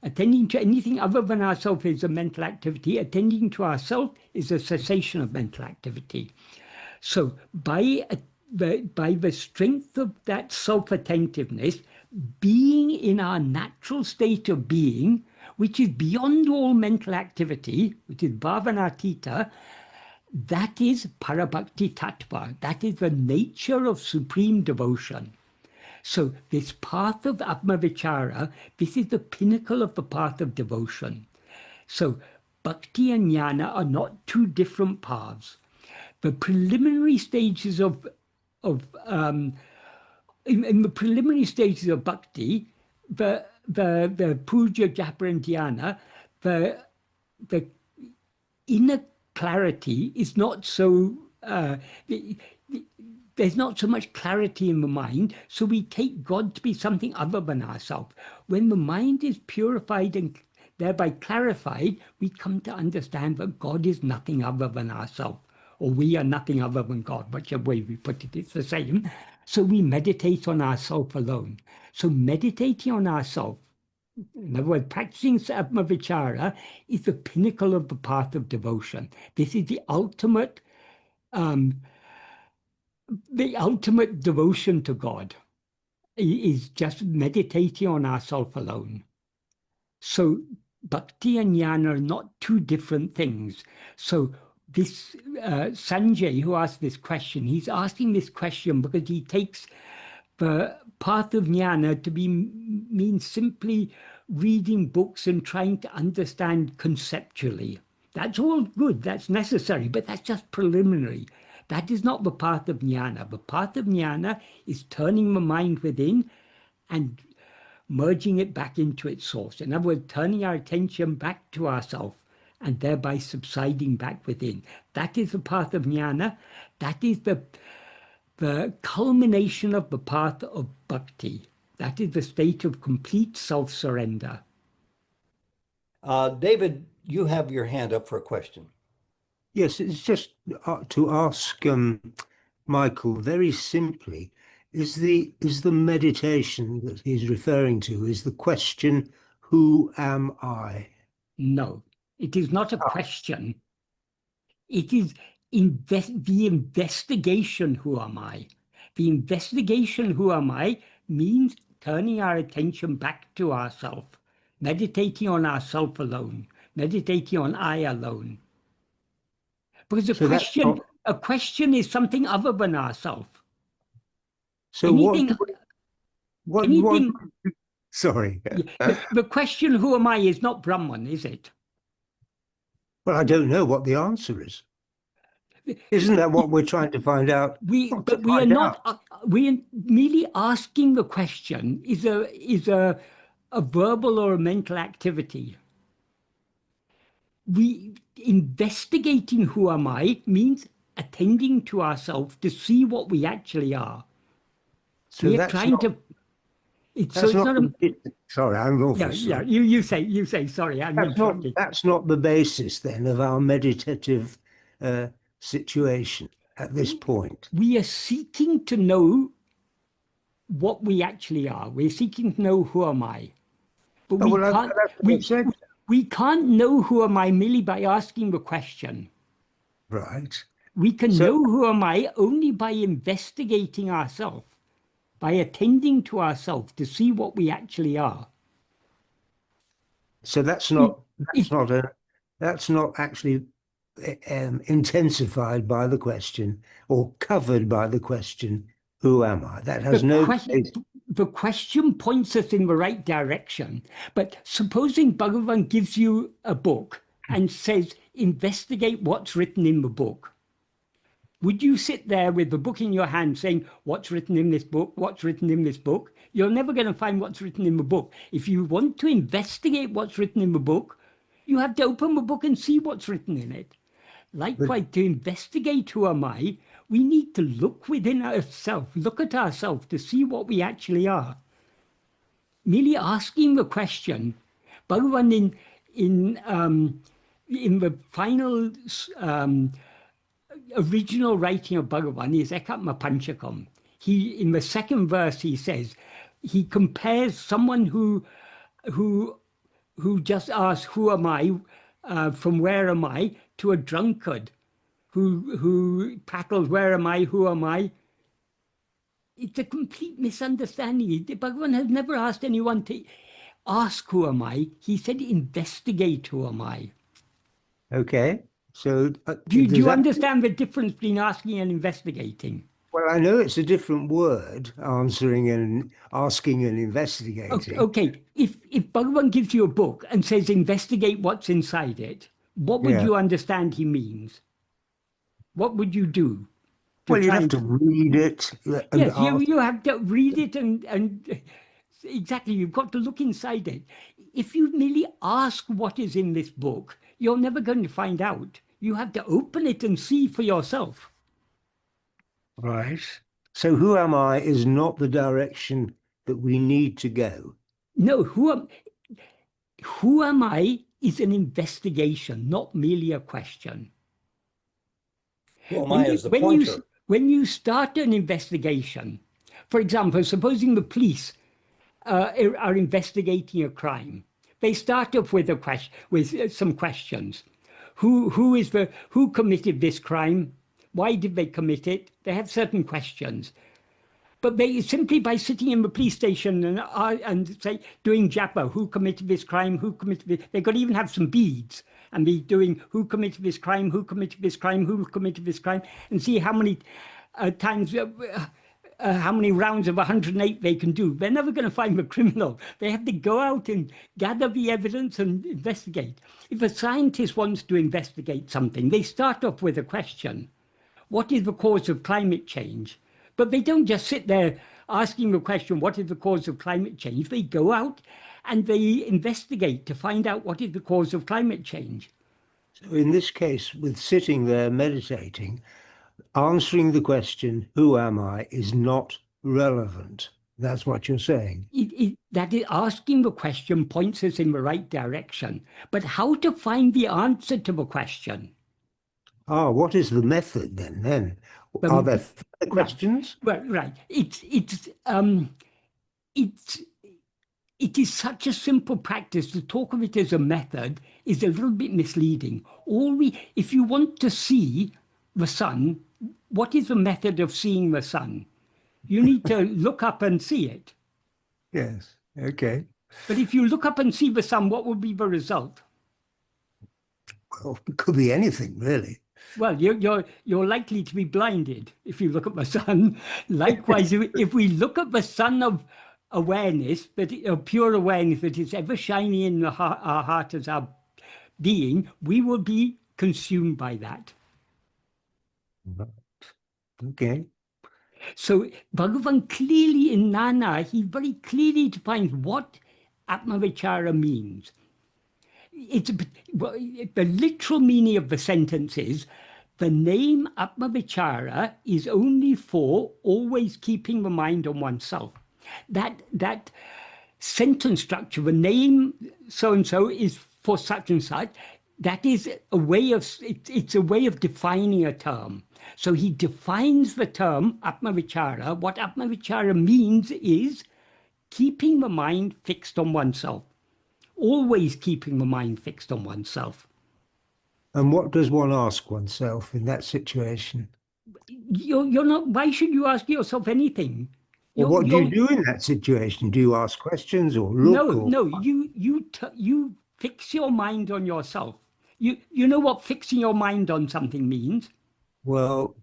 Speaker 2: Attending to anything other than ourself is a mental activity. Attending to ourself is a cessation of mental activity. So by the strength of that self-attentiveness, being in our natural state of being, which is beyond all mental activity, which is bhavanatita, that is parabhakti tattva. That is the nature of supreme devotion. So this path of Atma-vichara, this is the pinnacle of the path of devotion. So bhakti and jnana are not two different paths. The preliminary stages in the preliminary stages of bhakti, the puja, japa, and dhyana, the inner clarity is not so, there's not so much clarity in the mind, so we take God to be something other than ourselves. When the mind is purified and thereby clarified, we come to understand that God is nothing other than ourselves, or we are nothing other than God, whichever way we put it, it's the same. So we meditate on ourself alone. So meditating on ourself, in other words, practicing Atma-vichara is the pinnacle of the path of devotion. This is the ultimate devotion to God, is just meditating on ourself alone. So bhakti and jnana are not two different things. So this Sanjay, who asked this question, he's asking this question because he takes the path of jnana to mean simply reading books and trying to understand conceptually. That's all good, that's necessary, but that's just preliminary. That is not the path of jnana. The path of jnana is turning the mind within and merging it back into its source. In other words, turning our attention back to ourselves and thereby subsiding back within. That is the path of jnana. That is the culmination of the path of bhakti. That is the state of complete self-surrender.
Speaker 1: David, you have your hand up for a question.
Speaker 4: Yes, it's just to ask Michael very simply, is the meditation that he's referring to, is the question, who am I?
Speaker 2: No, it is not a question. It is the investigation, who am I? The investigation, who am I, means turning our attention back to ourself, meditating on ourself alone, meditating on I alone. Because a question is something other than ourself.
Speaker 4: So
Speaker 2: anything,
Speaker 4: what sorry.
Speaker 2: The question, who am I, is not Brahman, is it?
Speaker 4: Well, I don't know what the answer is. Isn't that what we're trying to find out?
Speaker 2: We are not. We are merely asking the question is a verbal or a mental activity. We investigating who am I means attending to ourselves to see what we actually are.
Speaker 4: So
Speaker 2: we are
Speaker 4: that's
Speaker 2: trying
Speaker 4: not,
Speaker 2: to.
Speaker 4: Sorry, I'm awful.
Speaker 2: Yeah. You say. Sorry, I'm interrupting.
Speaker 4: That's not the basis then of our meditative situation at this point.
Speaker 2: We are seeking to know what we actually are. We're seeking to know who am I. But we can't know who am I merely by asking the question.
Speaker 4: Right.
Speaker 2: We can know who am I only by investigating ourselves, by attending to ourselves to see what we actually are.
Speaker 4: So that's not actually intensified by the question or covered by the question, who am I? That has
Speaker 2: the question points us in the right direction. But supposing Bhagavan gives you a book and says, investigate what's written in the book. Would you sit there with the book in your hand saying, what's written in this book? What's written in this book? You're never going to find what's written in the book. If you want to investigate what's written in the book, you have to open the book and see what's written in it. Likewise, to investigate who am I, we need to look within ourselves, look at ourselves to see what we actually are. Merely asking the question, Bhagavan in the final original writing of Bhagavan is Ekatma Panchakam. In the second verse, he says, he compares someone who just asks, who am I, from where am I, to a drunkard who prattles, where am I, who am I? It's a complete misunderstanding. Bhagavan has never asked anyone to ask who am I. He said investigate who am I.
Speaker 4: Okay. So
Speaker 2: do you understand the difference between asking and investigating?
Speaker 4: Well, I know it's a different word, answering and asking and investigating.
Speaker 2: Okay. If Bhagavan gives you a book and says investigate what's inside it, what would you understand he means? What would you do?
Speaker 4: Well, you'd have to read it.
Speaker 2: Yes, you have to read it and exactly, you've got to look inside it. If you merely ask what is in this book, you're never going to find out. You have to open it and see for yourself.
Speaker 4: Right. So who am I is not the direction that we need to go.
Speaker 2: No, Who am I is an investigation, not merely a question.
Speaker 1: Who am I as the
Speaker 2: when
Speaker 1: pointer?
Speaker 2: when you start an investigation, for example, supposing the police are investigating a crime, they start off with a question, with some questions. Who committed this crime? Why did they commit it? They have certain questions. But they simply by sitting in the police station and say doing japa, who committed this crime, who committed this, they could even have some beads and be doing who committed this crime, who committed this crime, who committed this crime, and see how many times, how many rounds of 108 they can do. They're never going to find the criminal. They have to go out and gather the evidence and investigate. If a scientist wants to investigate something, they start off with a question. What is the cause of climate change? But they don't just sit there asking the question, what is the cause of climate change? They go out and they investigate to find out what is the cause of climate change.
Speaker 4: So in this case, with sitting there meditating, answering the question, who am I, is not relevant. That's what you're saying.
Speaker 2: That is, asking the question points us in the right direction. But how to find the answer to the question?
Speaker 4: Ah, what is the method then? Are there further questions?
Speaker 2: Well, right. It is such a simple practice. To talk of it as a method is a little bit misleading. If you want to see the sun, what is the method of seeing the sun? You need to look up and see it.
Speaker 4: Yes. Okay.
Speaker 2: But if you look up and see the sun, what will be the result?
Speaker 4: Well, it could be anything, really.
Speaker 2: Well, you're likely to be blinded if you look at the sun. Likewise, if we look at the sun of awareness, of pure awareness that is ever shining in our heart as our being, we will be consumed by that.
Speaker 4: Okay.
Speaker 2: So Bhagavan clearly in Jnana, he very clearly defines what Atma-vichara means. The literal meaning of the sentence is, the name Atma-vichara is only for always keeping the mind on oneself. That sentence structure, the name so-and-so is for such and such, that is a way of, it's a way of defining a term. So he defines the term Atma-vichara. What Atma-vichara means is keeping the mind fixed on oneself. Always keeping the mind fixed on oneself.
Speaker 4: And what does one ask oneself in that situation?
Speaker 2: You're not. Why should you ask yourself anything?
Speaker 4: Well, what do you do in that situation? Do you ask questions or look?
Speaker 2: No. You fix your mind on yourself. You know what fixing your mind on something means?
Speaker 4: Well,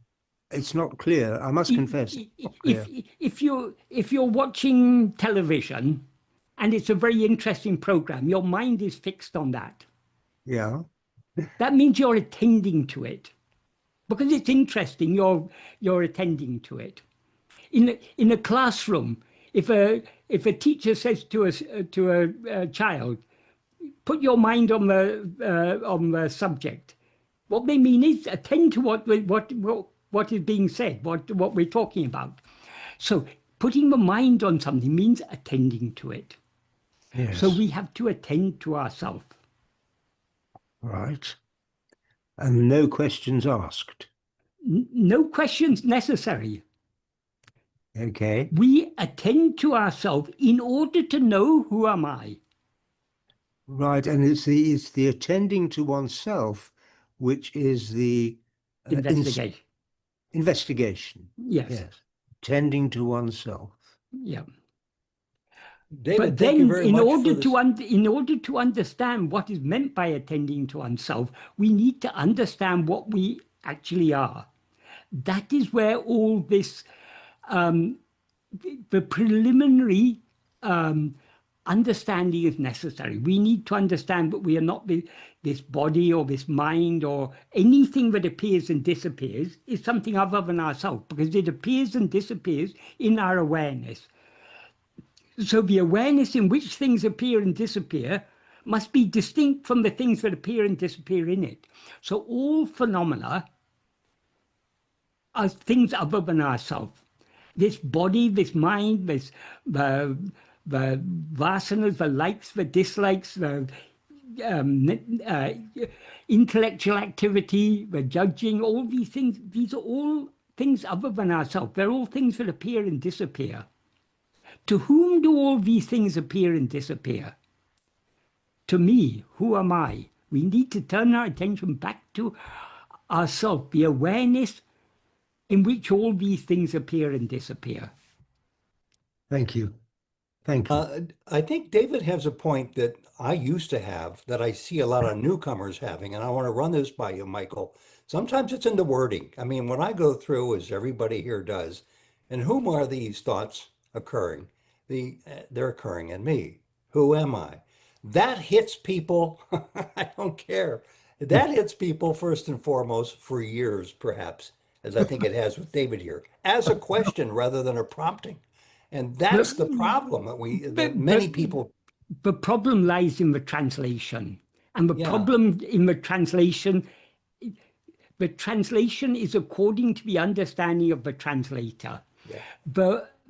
Speaker 4: it's not clear. I must confess.
Speaker 2: If you're watching television, and it's a very interesting program, your mind is fixed on that.
Speaker 4: Yeah.
Speaker 2: That means you're attending to it. Because it's interesting, you're attending to it. In a classroom, if a teacher says to a child, put your mind on the subject, what they mean is attend to what is being said, what we're talking about. So putting the mind on something means attending to it.
Speaker 4: Yes.
Speaker 2: So we have to attend to ourselves.
Speaker 4: Right. And no questions asked.
Speaker 2: No questions necessary.
Speaker 4: Okay.
Speaker 2: We attend to ourselves in order to know who am I.
Speaker 4: Right, and it's the attending to oneself, which is the
Speaker 2: Investigation.
Speaker 4: Investigation.
Speaker 2: Yes.
Speaker 4: Yes. Tending to oneself.
Speaker 2: Yeah.
Speaker 1: David,
Speaker 2: But
Speaker 1: thank
Speaker 2: then,
Speaker 1: you very much for this.
Speaker 2: in order to understand what is meant by attending to oneself, we need to understand what we actually are. That is where all this, the preliminary understanding is necessary. We need to understand that we are not this body or this mind or anything that appears and disappears is something other than ourselves, because it appears and disappears in our awareness. So the awareness in which things appear and disappear must be distinct from the things that appear and disappear in it. So all phenomena are things other than ourselves. This body, this mind, this the vasanas, the likes, the dislikes, the intellectual activity, the judging, all these things, these are all things other than ourselves. They're all things that appear and disappear. To whom do all these things appear and disappear? To me. Who am I? We need to turn our attention back to ourselves, the awareness in which all these things appear and disappear.
Speaker 4: Thank you. Thank you.
Speaker 1: I think David has a point that I used to have that I see a lot of newcomers having, and I want to run this by you, Michael. Sometimes it's in the wording. I mean, when I go through, as everybody here does, in whom are these thoughts occurring? They're occurring in me. Who am I? That hits people. I don't care. That hits people first and foremost for years, perhaps, as I think it has with David here, as a question rather than a prompting. And that's the problem that many people.
Speaker 2: The problem lies in the translation. And the
Speaker 1: Yeah.
Speaker 2: problem in the translation is according to the understanding of the translator.
Speaker 1: Yeah.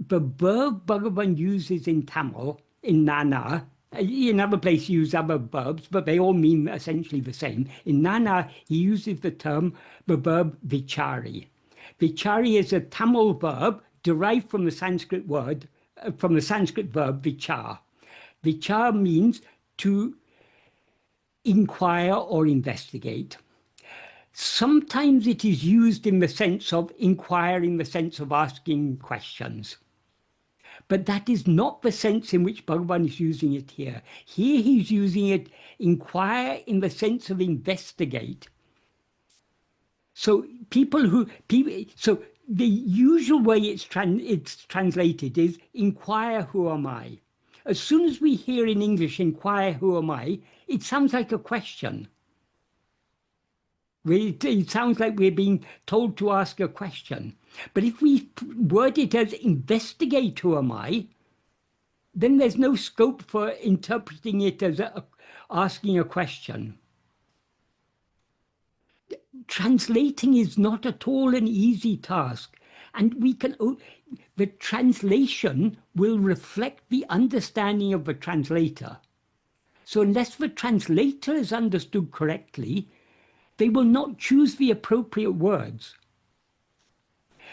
Speaker 2: The verb Bhagavan uses in Tamil, in Nana, in other places he uses other verbs, but they all mean essentially the same. In Nana, he uses the verb vichari. Vichari is a Tamil verb derived from the Sanskrit verb vichar. Vichar means to inquire or investigate. Sometimes it is used in the sense of inquire, in the sense of asking questions. But that is not the sense in which Bhagavan is using it here. Here he's using it, inquire, in the sense of investigate. So so the usual way it's translated is inquire, who am I? As soon as we hear in English, inquire, who am I, it sounds like a question. It sounds like we're being told to ask a question. But if we word it as investigate, who am I, then there's no scope for interpreting it as asking a question. Translating is not at all an easy task. And the translation will reflect the understanding of the translator. So unless the translator is understood correctly, they will not choose the appropriate words.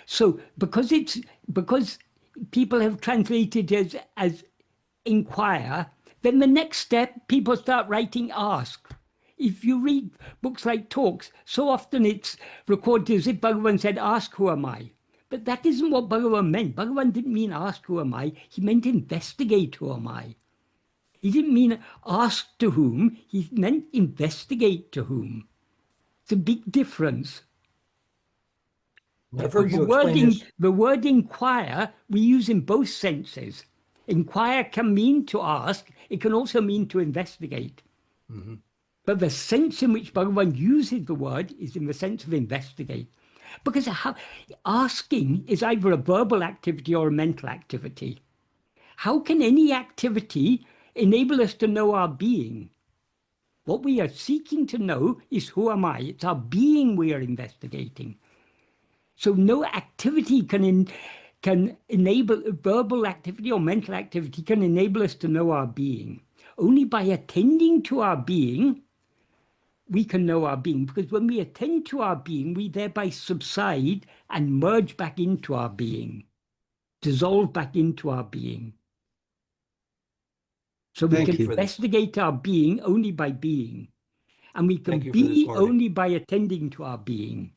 Speaker 2: So because people have translated as inquire, then the next step, people start writing ask. If you read books like talks, so often it's recorded as if Bhagavan said, ask who am I? But that isn't what Bhagavan meant. Bhagavan didn't mean ask who am I, he meant investigate who am I. He didn't mean ask to whom, he meant investigate to whom. It's a big difference.
Speaker 1: I've heard you explain this.
Speaker 2: The word inquire we use in both senses. Inquire can mean to ask, it can also mean to investigate.
Speaker 1: Mm-hmm.
Speaker 2: But the sense in which Bhagavan uses the word is in the sense of investigate. Because asking is either a verbal activity or a mental activity. How can any activity enable us to know our being? What we are seeking to know is who am I? It's our being we are investigating. So no activity can enable, verbal activity or mental activity can enable us to know our being. Only by attending to our being, we can know our being. Because when we attend to our being, we thereby subside and merge back into our being, dissolve back into our being. So we can investigate our being only by being. And we can be only by attending to our being.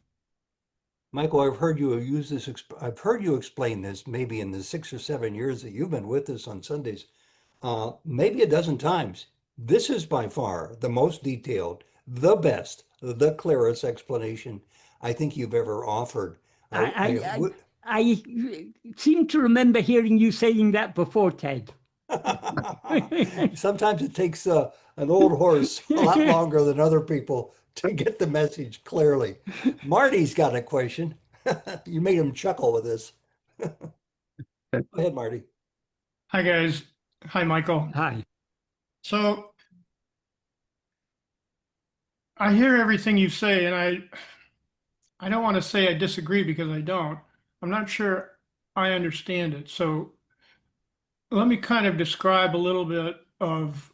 Speaker 1: Michael, I've heard you use this. I've heard you explain this maybe in the 6 or 7 years that you've been with us on Sundays, maybe a dozen times. This is by far the most detailed, the best, the clearest explanation I think you've ever offered.
Speaker 2: I seem to remember hearing you saying that before, Ted.
Speaker 1: Sometimes it takes an old horse a lot longer than other people to get the message clearly. Marty's got a question. You made him chuckle with this. Go ahead, Marty.
Speaker 5: Hi, guys. Hi, Michael.
Speaker 2: Hi.
Speaker 5: So I hear everything you say, and I don't want to say I disagree because I don't. I'm not sure I understand it. So let me kind of describe a little bit of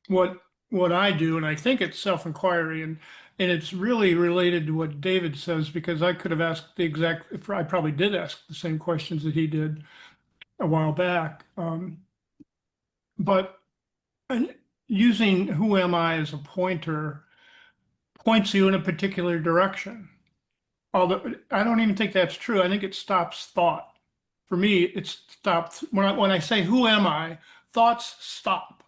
Speaker 5: what I do, and I think it's self-inquiry, and it's really related to what David says, because I could have asked the exact, I probably did ask the same questions that he did a while back. But using who am I as a pointer points you in a particular direction. Although I don't even think that's true. I think it stops thought. For me, it stops when I say who am I, thoughts stop.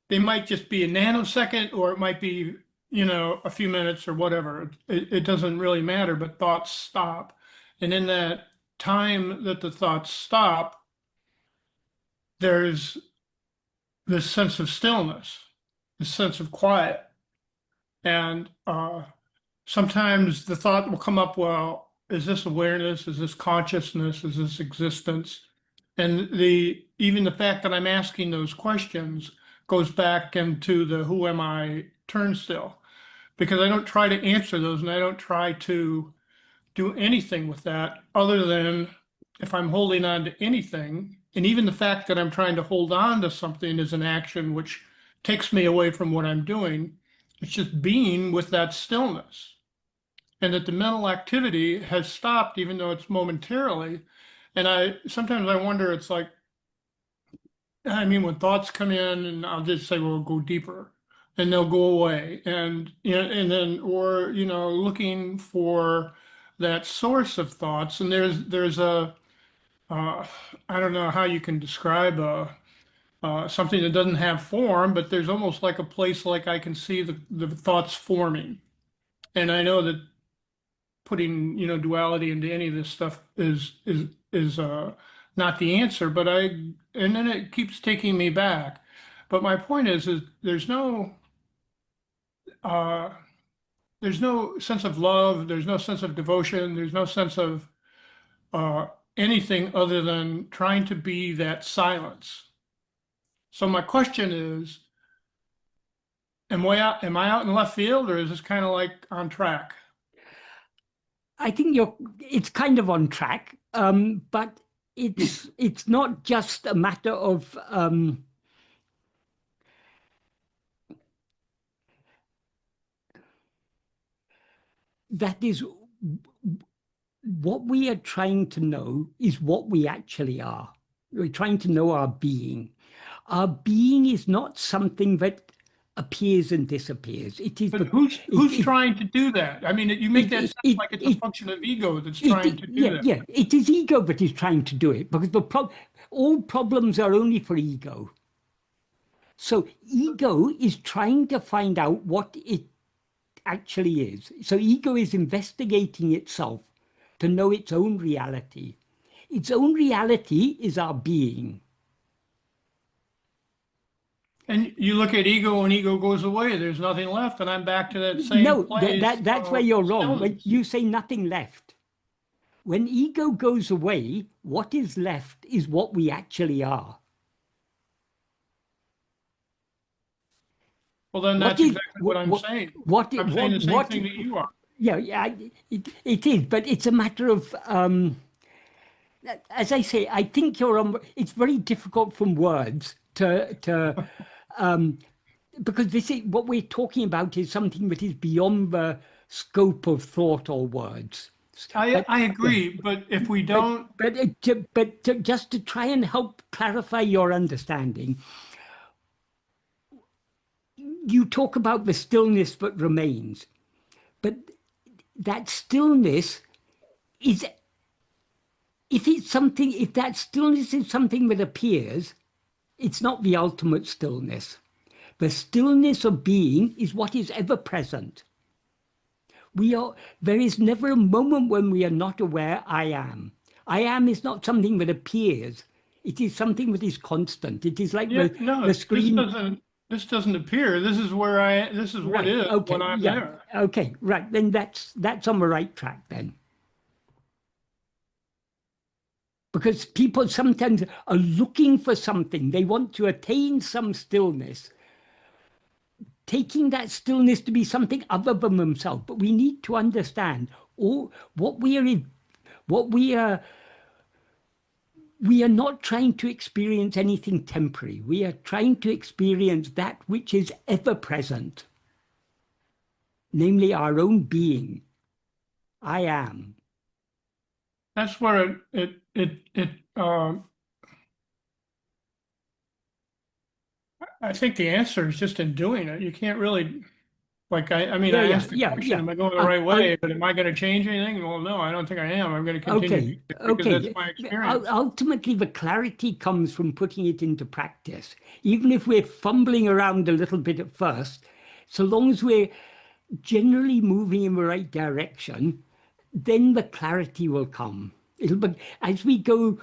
Speaker 5: They might just be a nanosecond, or it might be, a few minutes or whatever. It doesn't really matter, but thoughts stop. And in that time that the thoughts stop, there's this sense of stillness, this sense of quiet. And sometimes the thought will come up, well, is this awareness? Is this consciousness? Is this existence? And even the fact that I'm asking those questions goes back into the who am I turnstile, because I don't try to answer those, and I don't try to do anything with that other than if I'm holding on to anything. And even the fact that I'm trying to hold on to something is an action which takes me away from what I'm doing. It's just being with that stillness. And that the mental activity has stopped, even though it's momentarily. And sometimes I wonder, it's like, when thoughts come in, and I'll just say, well, go deeper, and they'll go away. And or looking for that source of thoughts. And there's a I don't know how you can describe something that doesn't have form, but there's almost like a place like I can see the thoughts forming. And I know that putting duality into any of this stuff is not the answer, but and then it keeps taking me back. But my point is there's no sense of love, there's no sense of devotion, there's no sense of anything other than trying to be that silence. So my question is, am I out in left field, or is this kind of like on track?
Speaker 2: I think it's kind of on track, but it's not just a matter of that is what we are trying to know is what we actually are. We're trying to know our being. Our being is not something that appears and disappears. It is.
Speaker 5: But who's trying to do that? I mean, you make that sound like it's a function of ego that's trying to do that.
Speaker 2: Yeah, it is ego that is trying to do it, because all problems are only for ego. So ego is trying to find out what it actually is. So ego is investigating itself to know its own reality. Its own reality is our being.
Speaker 5: And you look at ego, and ego goes away. There's nothing left, and I'm back to that same place.
Speaker 2: No, that's where you're wrong. When you say nothing left. When ego goes away, what is left is what we actually are.
Speaker 5: Well, then that's exactly what I'm saying. I'm saying the same thing that you are.
Speaker 2: Yeah, it is, but it's a matter of, as I say, I think it's very difficult from words to because this is what we're talking about is something that is beyond the scope of thought or words.
Speaker 5: I agree, but if we don't,
Speaker 2: just to try and help clarify your understanding, you talk about the stillness that remains, but that stillness is, if that stillness is something that appears, it's not the ultimate stillness. The stillness of being is what is ever present. There is never a moment when we are not aware I am. I am is not something that appears. It is something that is constant. It is like the screen.
Speaker 5: This doesn't appear. This is what right. Is okay. When I'm there.
Speaker 2: Okay, right. Then that's on the right track then. Because people sometimes are looking for something. They want to attain some stillness, taking that stillness to be something other than themselves. But we need to understand what we are we are not trying to experience anything temporary. We are trying to experience that which is ever present, namely our own being. I am.
Speaker 5: That's where I think the answer is just in doing it. You can't really, like, I mean,
Speaker 2: Yeah,
Speaker 5: I
Speaker 2: yeah,
Speaker 5: asked the
Speaker 2: yeah,
Speaker 5: question,
Speaker 2: yeah.
Speaker 5: am I going the right way? But am I going to change anything? Well, no, I don't think I am. I'm going to continue
Speaker 2: Okay,
Speaker 5: because that's
Speaker 2: okay.
Speaker 5: my experience.
Speaker 2: Ultimately, the clarity comes from putting it into practice. Even if we're fumbling around a little bit at first, so long as we're generally moving in the right direction, then the clarity will come. It'll be, as we go,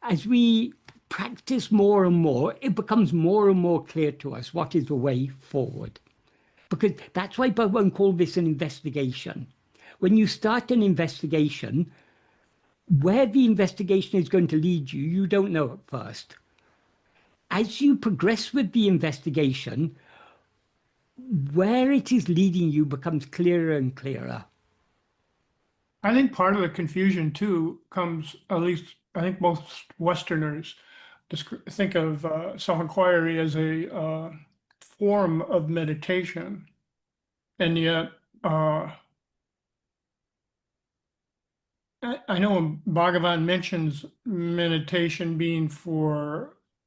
Speaker 2: as we practice more and more, it becomes more and more clear to us what is the way forward. Because that's why Bhagavan called this an investigation. When you start an investigation, where the investigation is going to lead you, you don't know at first. As you progress with the investigation, where it is leading you becomes clearer and clearer.
Speaker 5: I think part of the confusion too comes, at least I think most Westerners think of self-inquiry as a form of meditation. And yet, I know when Bhagavan mentions meditation being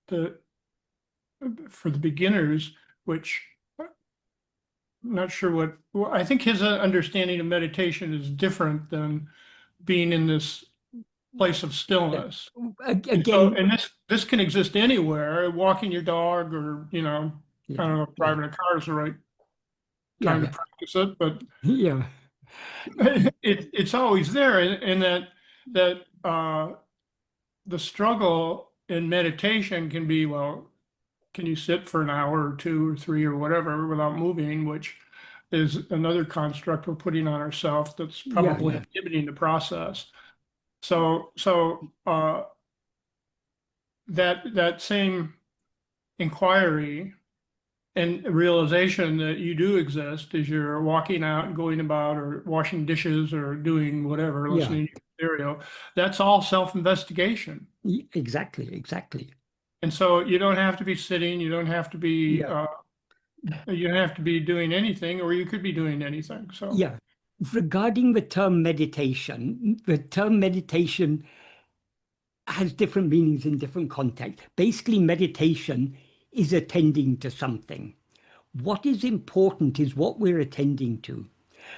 Speaker 5: the for the beginners, which I'm not sure what, well, I think his understanding of meditation is different than being in this place of stillness. And so,
Speaker 2: Again,
Speaker 5: and this can exist anywhere, walking your dog or, I don't know if
Speaker 2: yeah,
Speaker 5: driving a car is the right
Speaker 2: yeah,
Speaker 5: time to
Speaker 2: yeah,
Speaker 5: practice it, but
Speaker 2: yeah,
Speaker 5: it's always there. And that the struggle in meditation can be, well, can you sit for an hour or two or three or whatever without moving, which is another construct we're putting on ourselves that's
Speaker 2: yeah,
Speaker 5: probably
Speaker 2: yeah,
Speaker 5: inhibiting the process. So that same inquiry and realization that you do exist as you're walking out and going about or washing dishes or doing whatever,
Speaker 2: yeah.
Speaker 5: listening to stereo, that's all self-investigation.
Speaker 2: Exactly, exactly.
Speaker 5: And so you don't have to be sitting, you don't have to be
Speaker 2: Yeah,
Speaker 5: doing anything, or you could be doing anything. So
Speaker 2: yeah. Regarding the term meditation has different meanings in different contexts. Basically, meditation is attending to something. What is important is what we're attending to.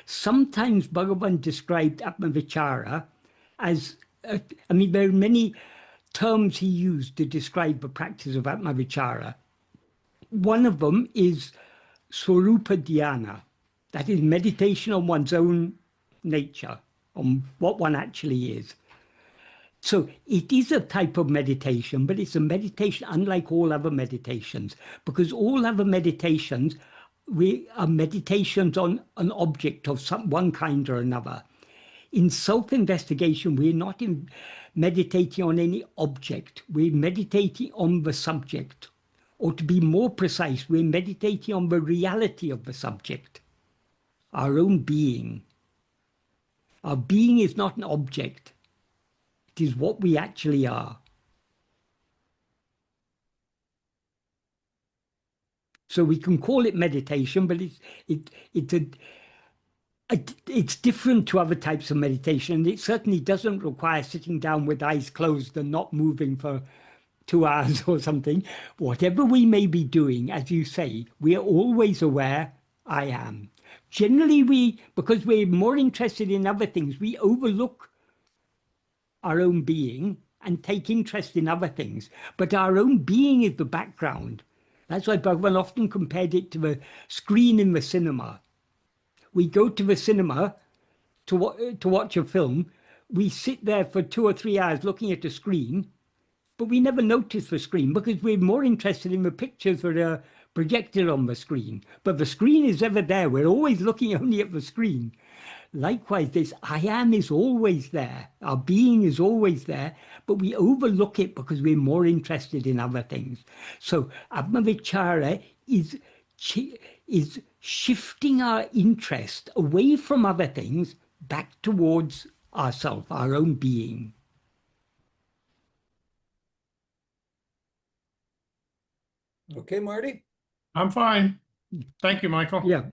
Speaker 2: Sometimes Bhagavan described Atma-vichara as, I mean, there are many terms he used to describe the practice of Atma-vichara. One of them is Swarupa Dhyana, that is meditation on one's own nature, on what one actually is. So it is a type of meditation, but it's a meditation unlike all other meditations, because all other meditations we are meditations on an object of one kind or another. In self-investigation, we're not meditating on any object. We're meditating on the subject. Or to be more precise, we're meditating on the reality of the subject, our own being. Our being is not an object. It is what we actually are. So we can call it meditation, but it's different to other types of meditation. And it certainly doesn't require sitting down with eyes closed and not moving for 2 hours or something. Whatever we may be doing, as you say, we are always aware, I am. Generally, because we're more interested in other things, we overlook our own being and take interest in other things. But our own being is the background. That's why Bhagavan often compared it to the screen in the cinema. We go to the cinema to watch a film. We sit there for 2 or 3 hours looking at a screen, but we never notice the screen because we're more interested in the pictures that are projected on the screen. But the screen is ever there. We're always looking only at the screen. Likewise, this I am is always there. Our being is always there, but we overlook it because we're more interested in other things. So Atma-vichara is shifting our interest away from other things back towards ourself, our own being.
Speaker 1: Okay, Marty?
Speaker 5: I'm fine. Thank you, Michael.
Speaker 2: Yeah.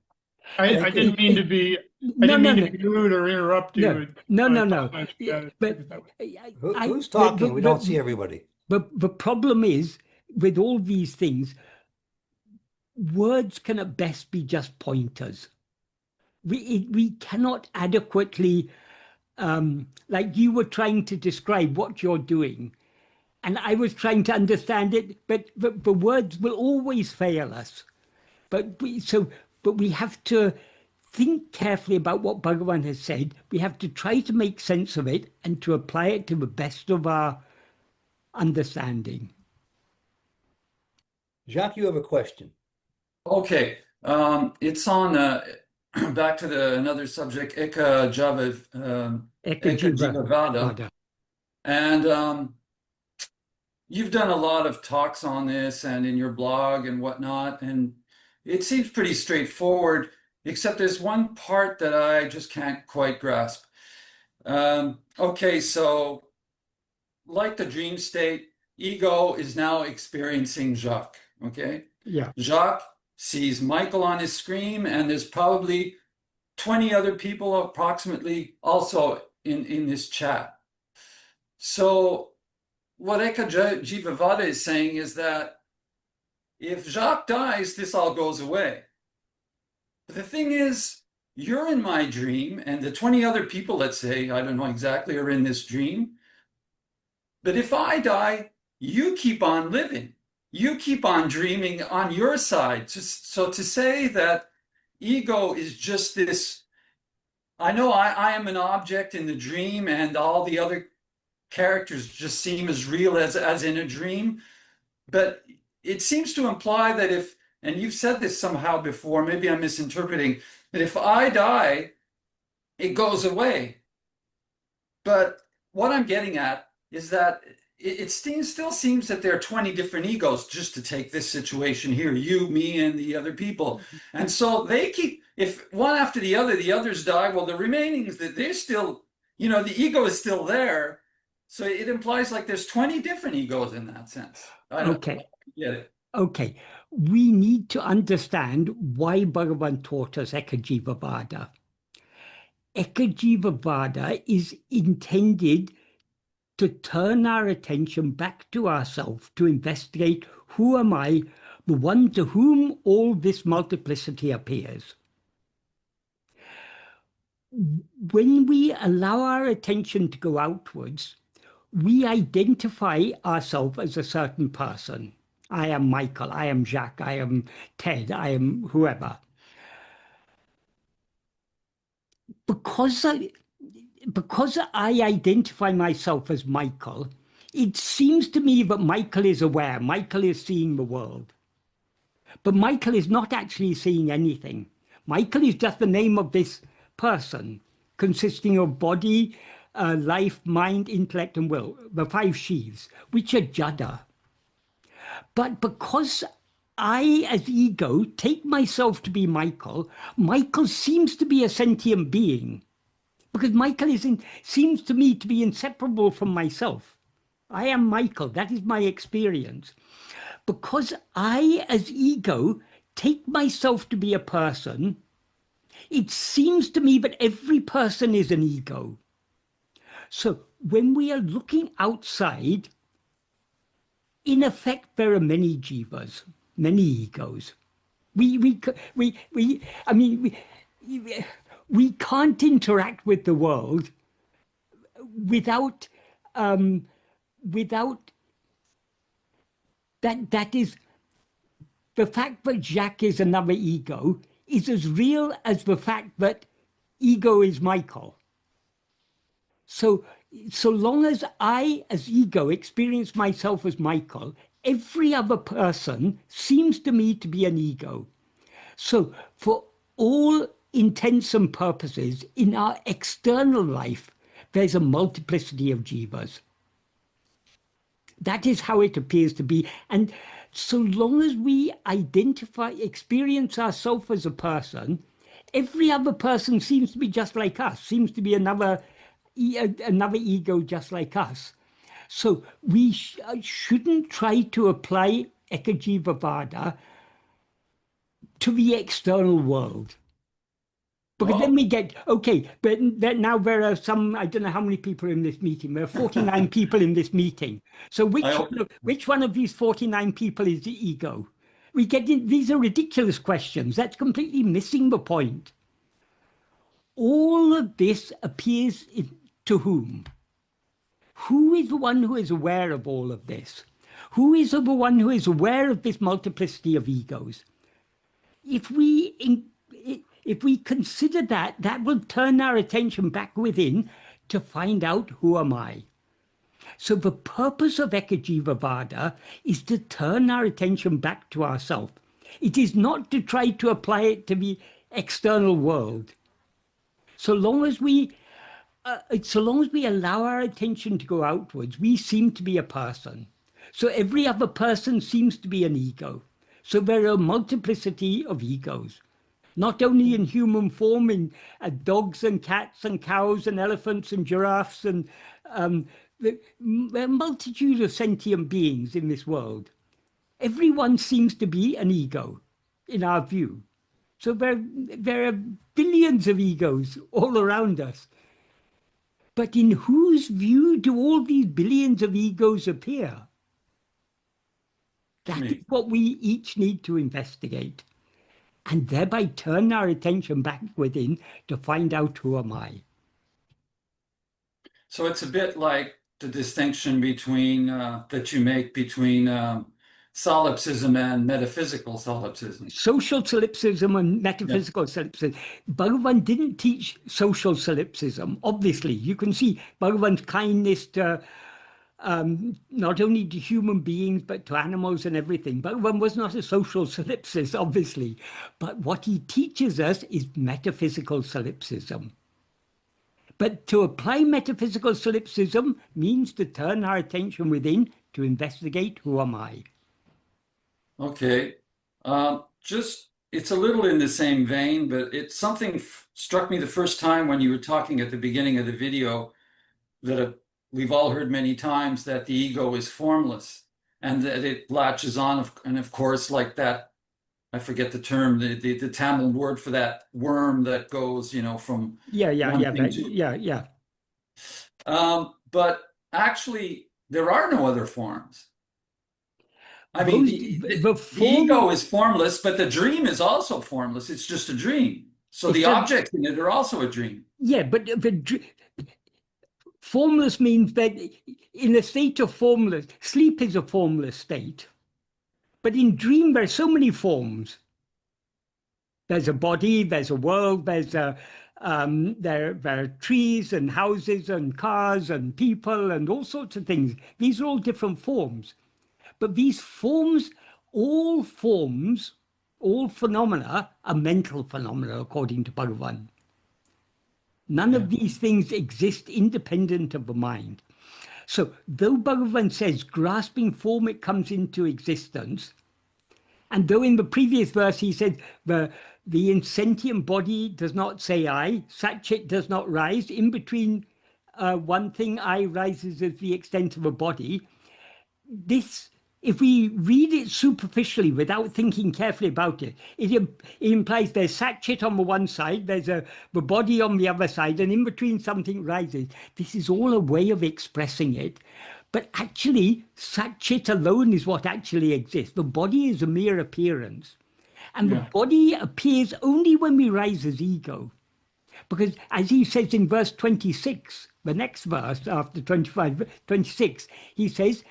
Speaker 5: I
Speaker 1: Thank
Speaker 5: didn't mean to be, I
Speaker 2: No,
Speaker 5: didn't
Speaker 2: no,
Speaker 5: mean
Speaker 2: no,
Speaker 5: to be rude or interrupt
Speaker 2: no,
Speaker 5: you.
Speaker 2: no,
Speaker 5: My
Speaker 2: no, no.
Speaker 5: comments, you gotta
Speaker 2: But
Speaker 5: take it that way.
Speaker 1: Who's talking? We don't see everybody.
Speaker 2: But the problem is with all these things, words can at best be just pointers. We cannot adequately, like you were trying to describe what you're doing, and I was trying to understand it, but the words will always fail us. But we have to think carefully about what Bhagavan has said. We have to try to make sense of it and to apply it to the best of our understanding.
Speaker 1: Jacques, you have a question.
Speaker 3: Okay, it's on back to another subject, Eka Jiva Vada,
Speaker 2: Vada.
Speaker 3: and you've done a lot of talks on this and in your blog and whatnot, and it seems pretty straightforward, except there's one part that I just can't quite grasp. Okay, so like the dream state, ego is now experiencing Jacques, okay?
Speaker 2: Yeah.
Speaker 3: Jacques sees Michael on his screen, and there's probably 20 other people approximately also in this chat. So what Eka Jiva Vada is saying is that if Jacques dies, this all goes away. But the thing is, you're in my dream, and the 20 other people, let's say, I don't know exactly, are in this dream. But if I die, you keep on living. You keep on dreaming on your side. So to say that ego is just this, I know I am an object in the dream, and all the other characters just seem as real as in a dream. But it seems to imply that if, and you've said this somehow before, maybe I'm misinterpreting, that if I die, it goes away. But what I'm getting at is that it still seems that there are 20 different egos, just to take this situation here, you, me, and the other people. And so they keep, if one after the others die, well, the remaining is that they're still, the ego is still there. So it implies like there's 20 different egos in that sense.
Speaker 2: Okay.
Speaker 3: Get it.
Speaker 2: Okay. We need to understand why Bhagavan taught us Eka Jiva Vada. Eka Jiva Vada is intended to turn our attention back to ourselves, to investigate who am I, the one to whom all this multiplicity appears. When we allow our attention to go outwards, we identify ourselves as a certain person. I am Michael, I am Jacques, I am Ted, I am whoever. Because I identify myself as Michael, it seems to me that Michael is aware, Michael is seeing the world. But Michael is not actually seeing anything. Michael is just the name of this person, consisting of body, life, mind, intellect, and will, the 5 sheaths, which are jada. But because I, as ego, take myself to be Michael, Michael seems to be a sentient being. Because Michael seems to me to be inseparable from myself. I am Michael, that is my experience. Because I, as ego, take myself to be a person, it seems to me that every person is an ego. So when we are looking outside, in effect, there are many jivas, many egos. We can't interact with the world without that is the fact that Jacques is another ego is as real as the fact that ego is Michael. So long as I, as ego, experience myself as Michael, every other person seems to me to be an ego. So for all intents and purposes, in our external life, there's a multiplicity of jivas. That is how it appears to be. And so long as we experience ourselves as a person, every other person seems to be just like us, seems to be another ego just like us. So we shouldn't try to apply Eka Jiva Vada to the external world. Because then we get, okay, but now there are some, I don't know how many people in this meeting. There are 49 people in this meeting. So which one of these 49 people is the ego? We get in, these are ridiculous questions. That's completely missing the point. All of this appears to whom? Who is the one who is aware of all of this? Who is the one who is aware of this multiplicity of egos? If we consider that, that will turn our attention back within to find out who am I. So the purpose of Eka Jiva Vada is to turn our attention back to ourselves. It is not to try to apply it to the external world. So long as we allow our attention to go outwards, we seem to be a person. So every other person seems to be an ego. So there are a multiplicity of egos, not only in human form, in dogs and cats and cows and elephants and giraffes and there are a multitude of sentient beings in this world. Everyone seems to be an ego in our view. So there are billions of egos all around us. But in whose view do all these billions of egos appear? That is what we each need to investigate, and thereby turn our attention back within to find out who am I.
Speaker 3: So it's a bit like the distinction between that you make between solipsism and metaphysical solipsism.
Speaker 2: Social solipsism and metaphysical solipsism. Bhagavan didn't teach social solipsism. Obviously, you can see Bhagavan's kindness to not only to human beings, but to animals and everything. Bhagavan was not a social solipsist, obviously. But what he teaches us is metaphysical solipsism. But to apply metaphysical solipsism means to turn our attention within to investigate who am I.
Speaker 3: Okay. It's a little in the same vein, but it's something struck me the first time when you were talking at the beginning of the video that we've all heard many times, that the ego is formless and that it latches on. And of course, like that, I forget the term, the Tamil word for that worm that goes, from but actually, there are no other forms. I mean, the ego is formless, but the dream is also formless. It's just a dream. So the objects in it are also a dream.
Speaker 2: Yeah, but formless means that in a state of formless, sleep is a formless state. But in dream, there are so many forms. There's a body, there's a world, there are trees and houses and cars and people and all sorts of things. These are all different forms. But these forms, all phenomena are mental phenomena, according to Bhagavan. None of these things exist independent of the mind. So though Bhagavan says grasping form, it comes into existence, and though in the previous verse he said the insentient body does not say I, Satchit does not rise, in between one thing I rises as the extent of a body, this, if we read it superficially without thinking carefully about it, it implies there's Satchit on the one side, there's the body on the other side, and in between something rises. This is all a way of expressing it. But actually, Satchit alone is what actually exists. The body is a mere appearance. And the body appears only when we rise as ego. Because as he says in verse 26, the next verse after 25, 26, he says,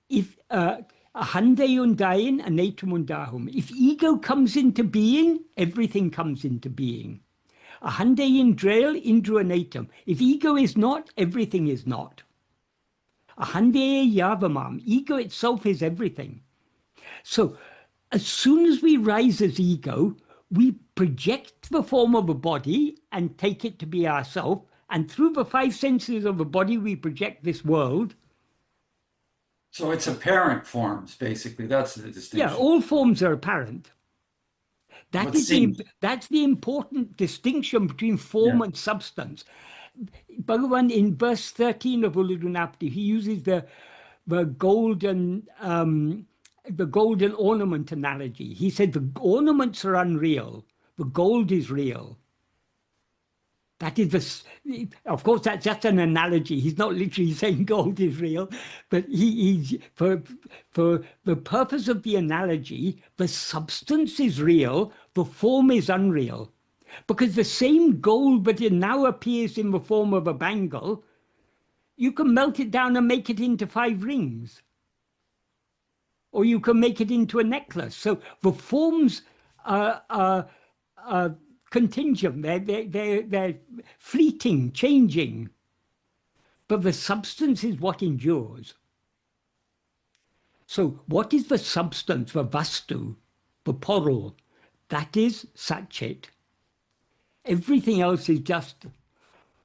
Speaker 2: if ahande undayin anatum undahum. If ego comes into being, everything comes into being. Ahande indrail indru anatum. If ego is not, everything is not. Ahande yavamam. Ego itself is everything. So as soon as we rise as ego, we project the form of a body and take it to be ourself. And through the five senses of the body, we project this world.
Speaker 3: So it's apparent forms, basically. That's the distinction.
Speaker 2: Yeah, all forms are apparent. That's the important distinction between form and substance. Bhagavan, in verse 13 of Uludunapti, he uses the golden the golden ornament analogy. He said the ornaments are unreal, the gold is real. That is of course, that's just an analogy. He's not literally saying gold is real, but he's for the purpose of the analogy, the substance is real, the form is unreal. Because the same gold, but it now appears in the form of a bangle, you can melt it down and make it into 5 rings. Or you can make it into a necklace. So the forms are contingent, they're fleeting, changing. But the substance is what endures. So what is the substance, the vastu, the porul? That is Satchit. Everything else is just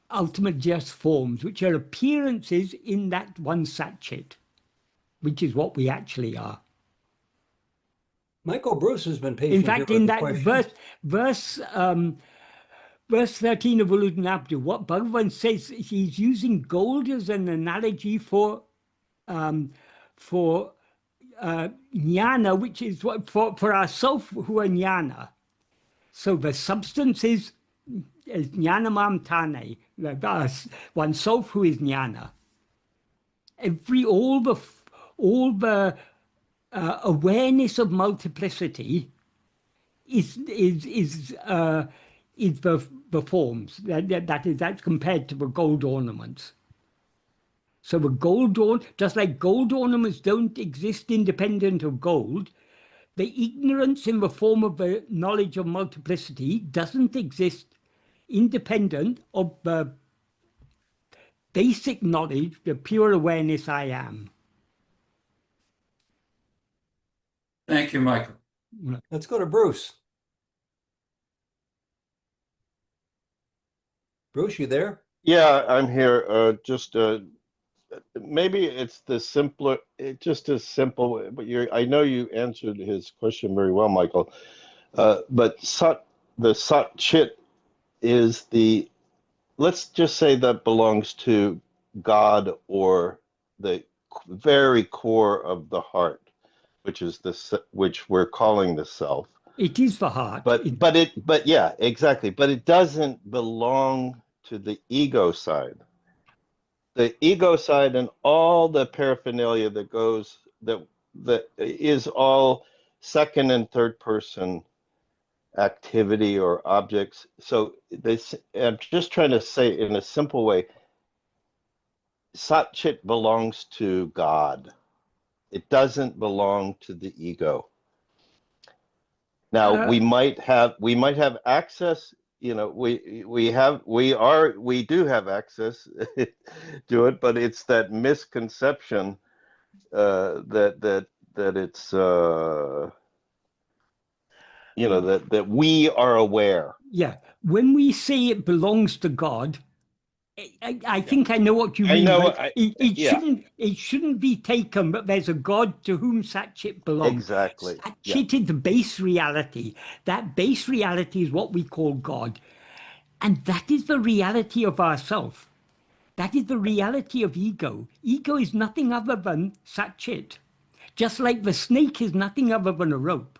Speaker 2: ultimate just forms, which are appearances in that one Satchit, which is what we actually are.
Speaker 1: Michael Bruce has been patient.
Speaker 2: In fact,
Speaker 1: here
Speaker 2: in
Speaker 1: with
Speaker 2: that
Speaker 1: the question.
Speaker 2: verse 13 of Uludnabdu, what Bhagavan says, he's using gold as an analogy for jnana, which is what for ourself who are jnana. So the substance is jnanamam tane, oneself who is jnana. All the awareness of multiplicity is the forms. That's compared to the gold ornaments. So the just like gold ornaments don't exist independent of gold, the ignorance in the form of the knowledge of multiplicity doesn't exist independent of the basic knowledge, the pure awareness I am.
Speaker 3: Thank you, Michael.
Speaker 1: Let's go to Bruce. Bruce, you there?
Speaker 6: Yeah, I'm here. Maybe it's the simpler, just as simple, but I know you answered his question very well, Michael. But the Sat Chit is let's just say that belongs to God, or the very core of the heart, which we're calling the self.
Speaker 2: It is the heart.
Speaker 6: But yeah, exactly. But it doesn't belong to the ego side. The ego side and all the paraphernalia that is all second and third person activity or objects. So I'm just trying to say in a simple way, Sat Chit belongs to God. It doesn't belong to the ego. Now we might have access, we do have access to it, but it's that misconception that it's that we are aware.
Speaker 2: Yeah, when we say it belongs to God, I think I know what you mean. It shouldn't be taken, but there's a God to whom Satchit belongs.
Speaker 6: Exactly.
Speaker 2: Satchit is the base reality. That base reality is what we call God. And that is the reality of ourself. That is the reality of ego. Ego is nothing other than Satchit. Just like the snake is nothing other than a rope.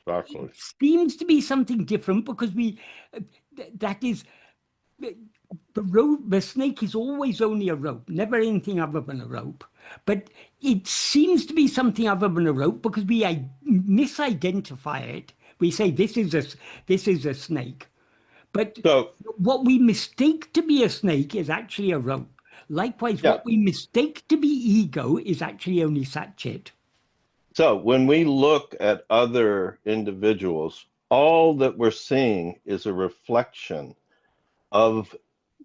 Speaker 6: Exactly.
Speaker 2: It seems to be something different because the snake is always only a rope, never anything other than a rope. But it seems to be something other than a rope because we misidentify it. We say this is a snake. But what we mistake to be a snake is actually a rope. Likewise, what we mistake to be ego is actually only Satchit.
Speaker 6: So when we look at other individuals, all that we're seeing is a reflection of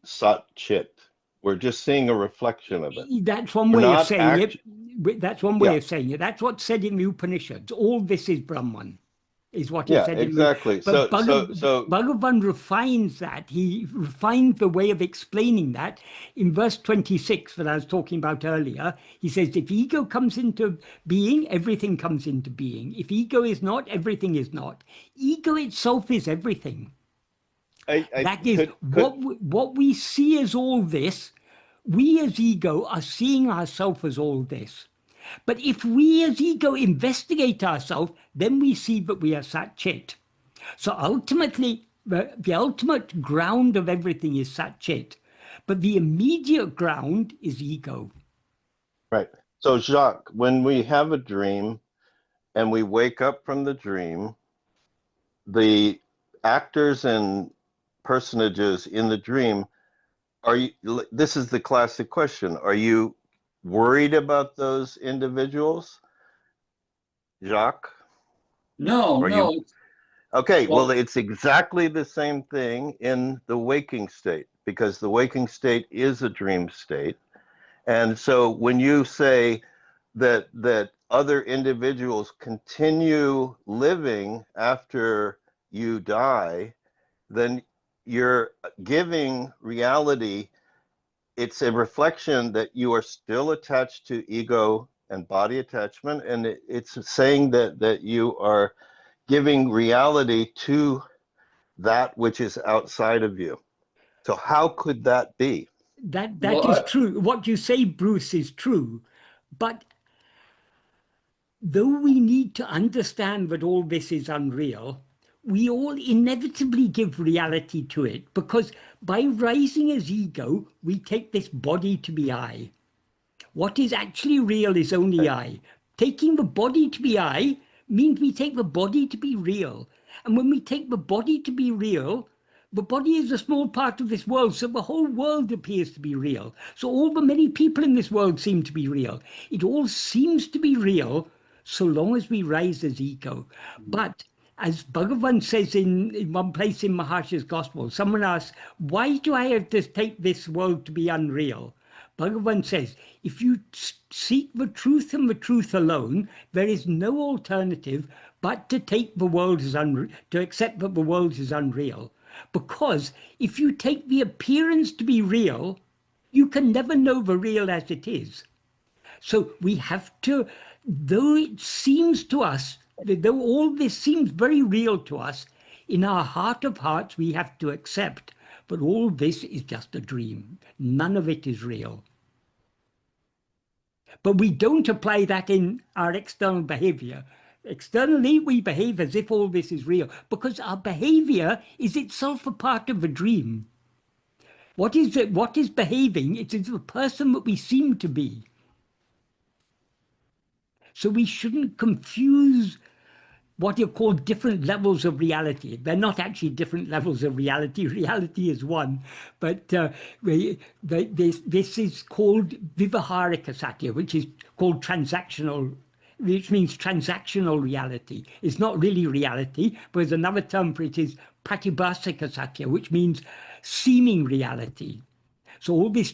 Speaker 6: Sat Chit. We're just seeing a reflection of it.
Speaker 2: That's one way of saying it. That's one way of saying it. That's what's said in the Upanishads. All this is Brahman, is what is said
Speaker 6: exactly.
Speaker 2: in the Bhagavan refines that. He refined the way of explaining that in verse 26 that I was talking about earlier. He says, if ego comes into being, everything comes into being. If ego is not, everything is not. Ego itself is everything. What we see as all this, we as ego are seeing ourselves as all this. But if we as ego investigate ourselves, then we see that we are Sat Chit. So ultimately, the ultimate ground of everything is Sat Chit, but the immediate ground is ego.
Speaker 6: Right. So, Jacques, when we have a dream and we wake up from the dream, the actors and personages in the dream, this is the classic question. Are you worried about those individuals, Jacques?
Speaker 3: No,
Speaker 6: Are
Speaker 3: no.
Speaker 6: you? Okay, well,
Speaker 3: Well,
Speaker 6: it's exactly the same thing in the waking state, because the waking state is a dream state. And so when you say that other individuals continue living after you die, then you're giving reality, it's a reflection that you are still attached to ego and body attachment, and it's saying that you are giving reality to that which is outside of you. So how could that be?
Speaker 2: That
Speaker 3: well,
Speaker 2: is true. What you say, Bruce, is true. But though we need to understand that all this is unreal, we all inevitably give reality to it, because by rising as ego, we take this body to be I. What is actually real is only I. Taking the body to be I means we take the body to be real. And when we take the body to be real, the body is a small part of this world, so the whole world appears to be real. So all the many people in this world seem to be real. It all seems to be real so long as we rise as ego. But as Bhagavan says in one place in Maharsha's Gospel, someone asks, why do I have to take this world to be unreal? Bhagavan says, if you seek the truth and the truth alone, there is no alternative but to take the world as unreal, to accept that the world is unreal. Because if you take the appearance to be real, you can never know the real as it is. So we have to, though it seems to us, though all this seems very real to us, in our heart of hearts we have to accept that all this is just a dream. None of it is real. But we don't apply that in our external behavior. Externally, we behave as if all this is real, because our behavior is itself a part of a dream. What is behaving? It is the person that we seem to be. So we shouldn't confuse what are called different levels of reality. They're not actually different levels of reality. Reality is one. But this is called Vivaharika Satya, which is called transactional, which means transactional reality. It's not really reality, but there's another term for it, is Pratibhasika Satya, which means seeming reality. So all this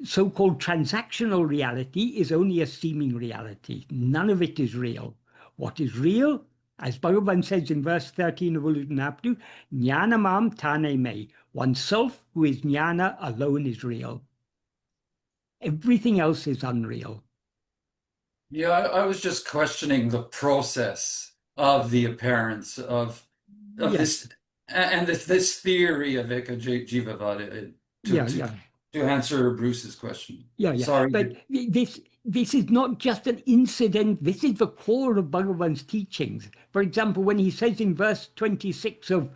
Speaker 2: so-called transactional reality is only a seeming reality. None of it is real. What is real, as Bhagavan says in verse 13 of Uludunaptu, Jnana mam tane me. Oneself, who is Jnana, alone is real. Everything else is unreal.
Speaker 3: yeah, I was just questioning the process of the appearance of
Speaker 2: Yes.
Speaker 3: this and this theory of Eka Jiva Vada to answer Bruce's question.
Speaker 2: Yeah.
Speaker 3: Sorry.
Speaker 2: But this is not just an incident. This is the core of Bhagavan's teachings. For example, when he says in verse 26 of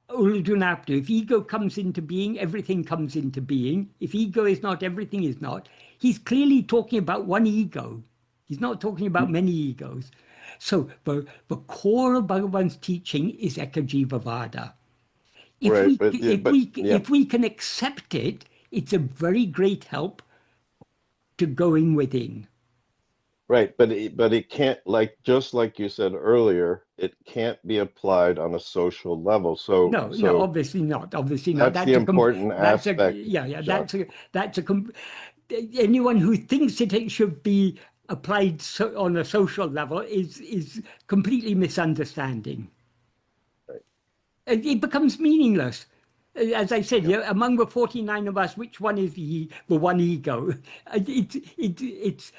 Speaker 2: Uludunaptu, if ego comes into being, everything comes into being. If ego is not, everything is not. He's clearly talking about one ego. He's not talking about many egos. So the core of Bhagavan's teaching is Eka Jiva Vada. If we can accept it, it's a very great help to going within.
Speaker 6: Right, but it can't, just like you said earlier, it can't be applied on a social level. So
Speaker 2: No, obviously not. Obviously not.
Speaker 6: That's the important aspect.
Speaker 2: Anyone who thinks it should be applied on a social level is completely misunderstanding.
Speaker 6: Right.
Speaker 2: It becomes meaningless. As I said, among the 49 of us, which one is the one ego? It's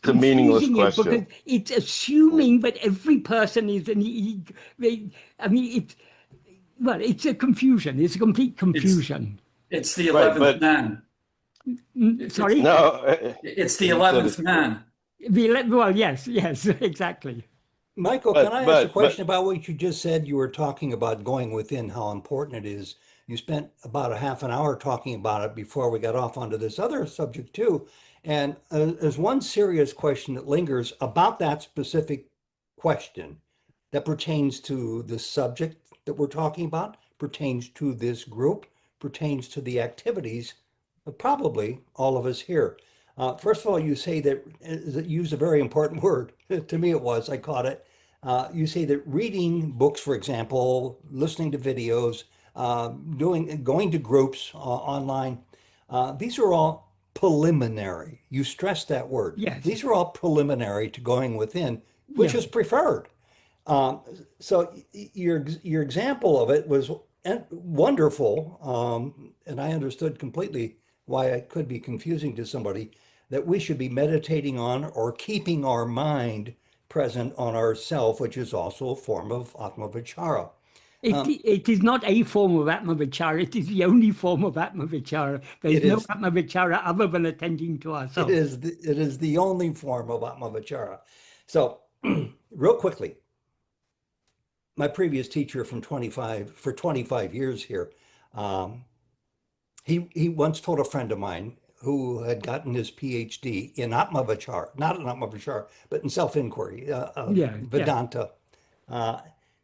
Speaker 6: a meaningless
Speaker 2: confusing it because
Speaker 6: question.
Speaker 2: it's assuming that every person is an ego. I mean, it's a confusion. It's a complete confusion.
Speaker 3: It's the 11th man.
Speaker 2: Sorry?
Speaker 6: No,
Speaker 3: It's the
Speaker 6: he said
Speaker 3: 11th man.
Speaker 2: Well, yes, yes, exactly.
Speaker 1: Michael, can I ask a
Speaker 6: But
Speaker 1: question about what you just said? You were talking about going within, how important it is. You spent about a half an hour talking about it before we got off onto this other subject too. And there's one serious question that lingers about that specific question that pertains to the subject that we're talking about, pertains to this group, pertains to the activities of probably all of us here. First of all, you say that, use a very important word. To me, it was, I caught it. You say that reading books, for example, listening to videos, going to groups online, these are all preliminary. You stress that word.
Speaker 2: Yes,
Speaker 1: These are all preliminary to going within, which
Speaker 2: yeah.
Speaker 1: is preferred. Um, so your example of it was wonderful, and I understood completely why it could be confusing to somebody that we should be meditating on or keeping our mind present on ourself, which is also a form of Atma-vichara.
Speaker 2: It is not a form of Atma-vichara, it is the only form of Atma-vichara. There
Speaker 1: It
Speaker 2: is no
Speaker 1: is
Speaker 2: Atma-vichara other than attending to
Speaker 1: it
Speaker 2: ourselves.
Speaker 1: is it is the only form of Atma-vichara. So, real quickly, my previous teacher from 25 years here, um, he once told a friend of mine who had gotten his PhD in Atma-vichara, not in Atma-vichara, but in self-inquiry,
Speaker 2: Yeah, yeah.
Speaker 1: Vedanta. Uh,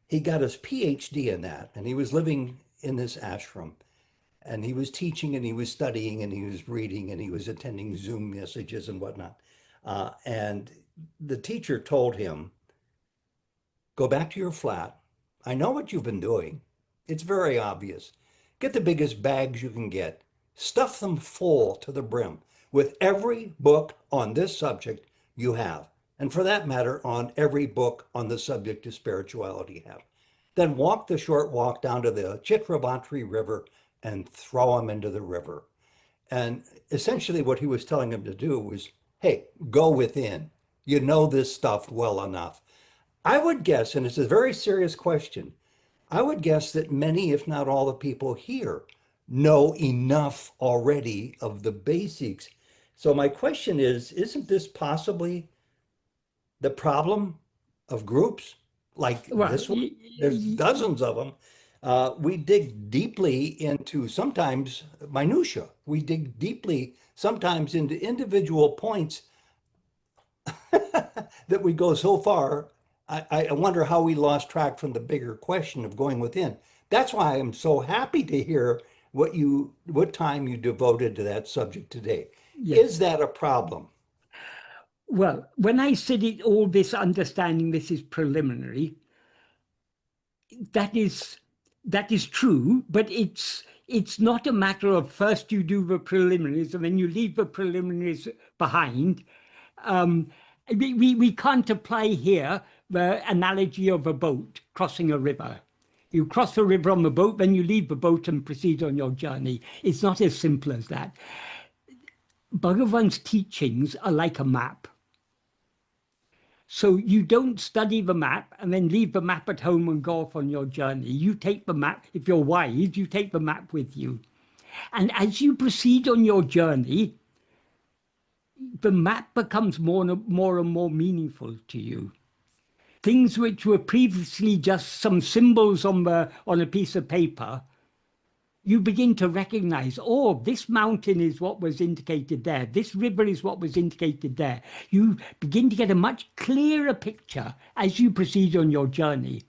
Speaker 1: he got his PhD in that, and he was living in this ashram, and he was teaching, and he was studying, and he was reading, and he was attending Zoom messages and whatnot. And the teacher told him, "Go back to your flat. I know what you've been doing. It's very obvious. Get the biggest bags you can get. Stuff them full to the brim with every book on this subject you have. And for that matter, on every book on the subject of spirituality you have. Then walk the short walk down to the Chitravatri River and throw them into the river." And essentially what he was telling him to do was, hey, go within. You know this stuff well enough. I would guess, and it's a very serious question, I would guess that many, if not all the people here know enough already of the basics. So my question is, isn't this possibly the problem of groups like
Speaker 2: Well,
Speaker 1: this one? There's dozens of them. We dig deeply into sometimes minutia. We dig deeply sometimes into individual points that we go so far. I wonder how we lost track from the bigger question of going within. That's why I'm so happy to hear what time you devoted to that subject today.
Speaker 2: yeah.
Speaker 1: Is that a problem?
Speaker 2: Well, when I said it, all this understanding this is preliminary, that is that is true, but it's not a matter of first you do the preliminaries and then you leave the preliminaries behind. Um, we can't apply here the analogy of a boat crossing a river. You cross the river on the boat, then you leave the boat and proceed on your journey. It's not as simple as that. Bhagavan's teachings are like a map. So you don't study the map and then leave the map at home and go off on your journey. You take the map, if you're wise, you take the map with you. And as you proceed on your journey, the map becomes more and more meaningful to you. Things which were previously just some symbols on a piece of paper, you begin to recognize, oh, this mountain is what was indicated there. This river is what was indicated there. You begin to get a much clearer picture as you proceed on your journey.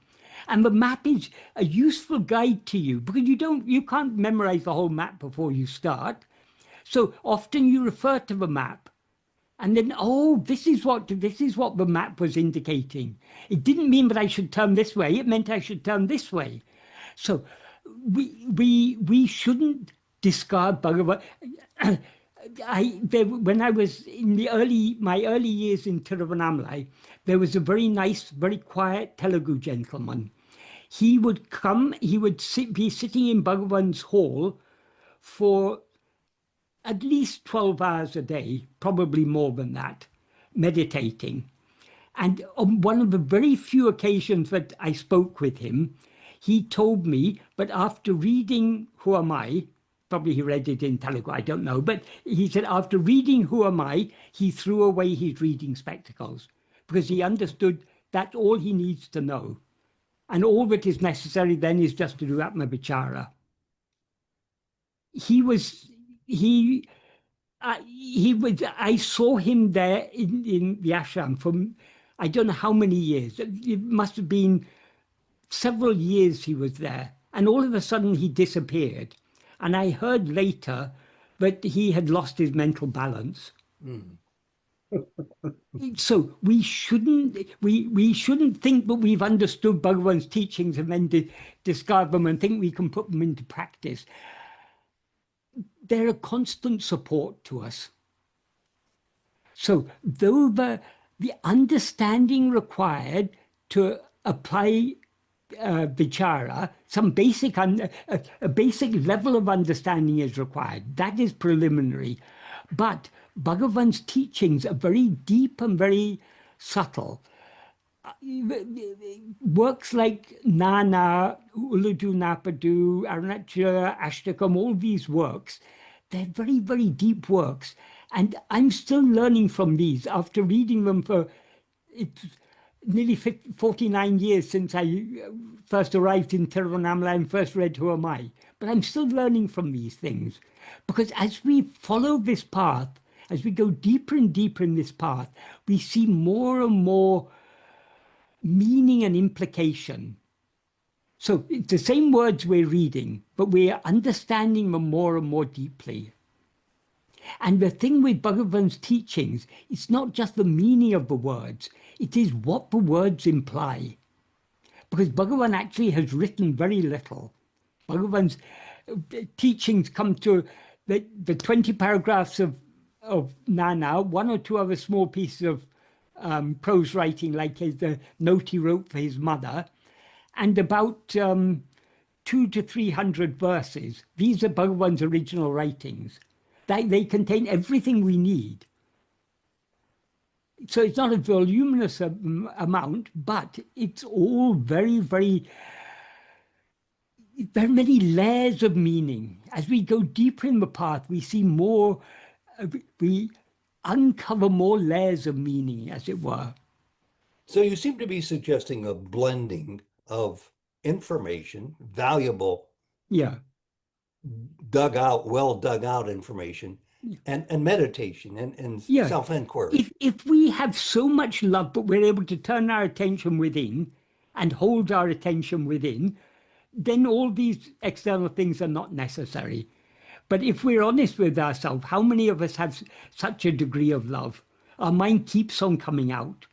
Speaker 2: And the map is a useful guide to you because you can't memorize the whole map before you start. So often you refer to the map. And then, oh, this is what the map was indicating. It didn't mean that I should turn this way. It meant I should turn this way. So we shouldn't discard Bhagavan. When I was in my early years in Tiruvannamalai, there was a very nice, very quiet Telugu gentleman. He would come. He would be sitting in Bhagavan's hall for at least 12 hours a day, probably more than that, meditating. And on one of the very few occasions that I spoke with him, he told me, but after reading Who Am I?, probably he read it in Telugu, I don't know. But he said after reading Who Am I, he threw away his reading spectacles because he understood that's all he needs to know. And all that is necessary then is just to do Atma-vichara. I saw him there in the ashram for I don't know how many years. It must have been several years he was there. And all of a sudden he disappeared. And I heard later that he had lost his mental balance.
Speaker 1: Mm.
Speaker 2: So we shouldn't think that we've understood Bhagavan's teachings and then discard them and think we can put them into practice. They're a constant support to us. So though the understanding required to apply vichara, some basic a basic level of understanding is required. That is preliminary. But Bhagavan's teachings are very deep and very subtle. Works like Jnana, Uladu Napadu, Arunachala, Ashtakam, all these works, they're very, very deep works. And I'm still learning from these after reading them for nearly 49 years since I first arrived in Tiruvannamalai and first read Who Am I? But I'm still learning from these things. Because as we follow this path, as we go deeper and deeper in this path, we see more and more meaning and implication. So it's the same words we're reading, but we're understanding them more and more deeply. And the thing with Bhagavan's teachings, it's not just the meaning of the words, it is what the words imply. Because Bhagavan actually has written very little. Bhagavan's teachings come to the 20 paragraphs of Jnana, one or two other small pieces of prose writing, like the note he wrote for his mother, and about 200 to 300 verses. These are Bhagavan's original writings. They contain everything we need. So it's not a voluminous amount, but it's all very, very many layers of meaning. As we go deeper in the path, we see more, we uncover more layers of meaning, as it were.
Speaker 1: So you seem to be suggesting a blending of information, valuable,
Speaker 2: Yeah,
Speaker 1: well dug out information, and meditation and
Speaker 2: yeah.
Speaker 1: self-enquiry.
Speaker 2: If we have so much love, but we're able to turn our attention within and hold our attention within, then all these external things are not necessary. But if we're honest with ourselves, how many of us have such a degree of love? Our mind keeps on coming out.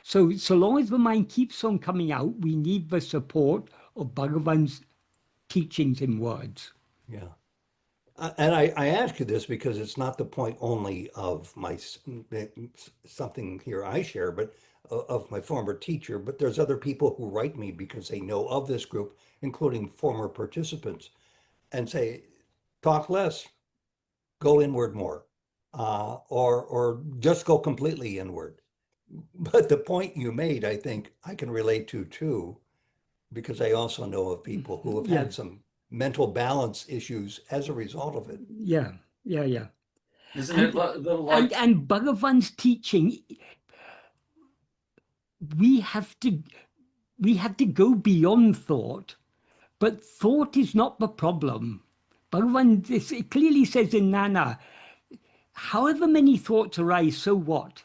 Speaker 2: So long as the mind keeps on coming out, we need the support of Bhagavan's teachings in words.
Speaker 1: Yeah. And I ask you this because it's not the point only of something here I share, but of my former teacher, but there's other people who write me because they know of this group, including former participants, and say, talk less, go inward more, or just go completely inward. But the point you made, I think I can relate to too, because I also know of people who have had some mental balance issues as a result of it.
Speaker 2: Yeah.
Speaker 3: Isn't it a little like...
Speaker 2: And Bhagavan's teaching, we have to go beyond thought, but thought is not the problem. Bhagavan it clearly says in Jnana, however many thoughts arise, so what?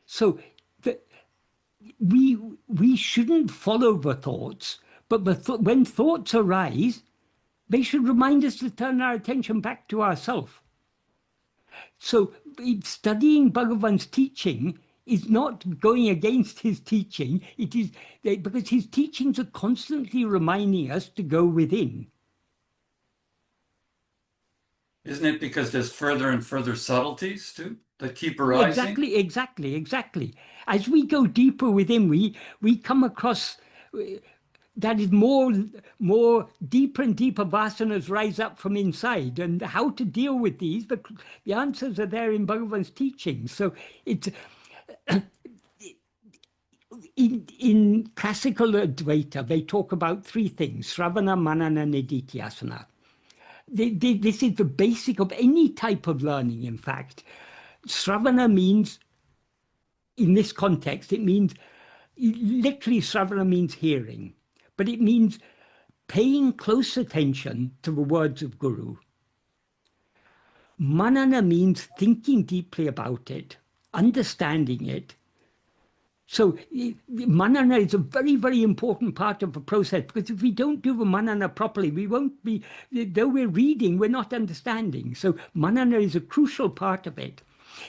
Speaker 2: So we shouldn't follow the thoughts, but when thoughts arise, they should remind us to turn our attention back to ourselves. So studying Bhagavan's teaching is not going against his teaching. It is because his teachings are constantly reminding us to go within.
Speaker 3: Isn't it because there's further and further subtleties too that keep arising?
Speaker 2: Exactly. As we go deeper within, we come across that is more deeper and deeper vasanas rise up from inside, and how to deal with these. The answers are there in Bhagavan's teachings. So it's in classical Advaita, they talk about three things: Sravana, Manana, Nididhyasana. this is the basic of any type of learning, in fact. Sravana means, in this context, it means, literally Sravana means hearing, but it means paying close attention to the words of Guru. Manana means thinking deeply about it, understanding it. So manana is a very, very important part of the process, because if we don't do the manana properly, we won't be, though we're reading, we're not understanding. So manana is a crucial part of it.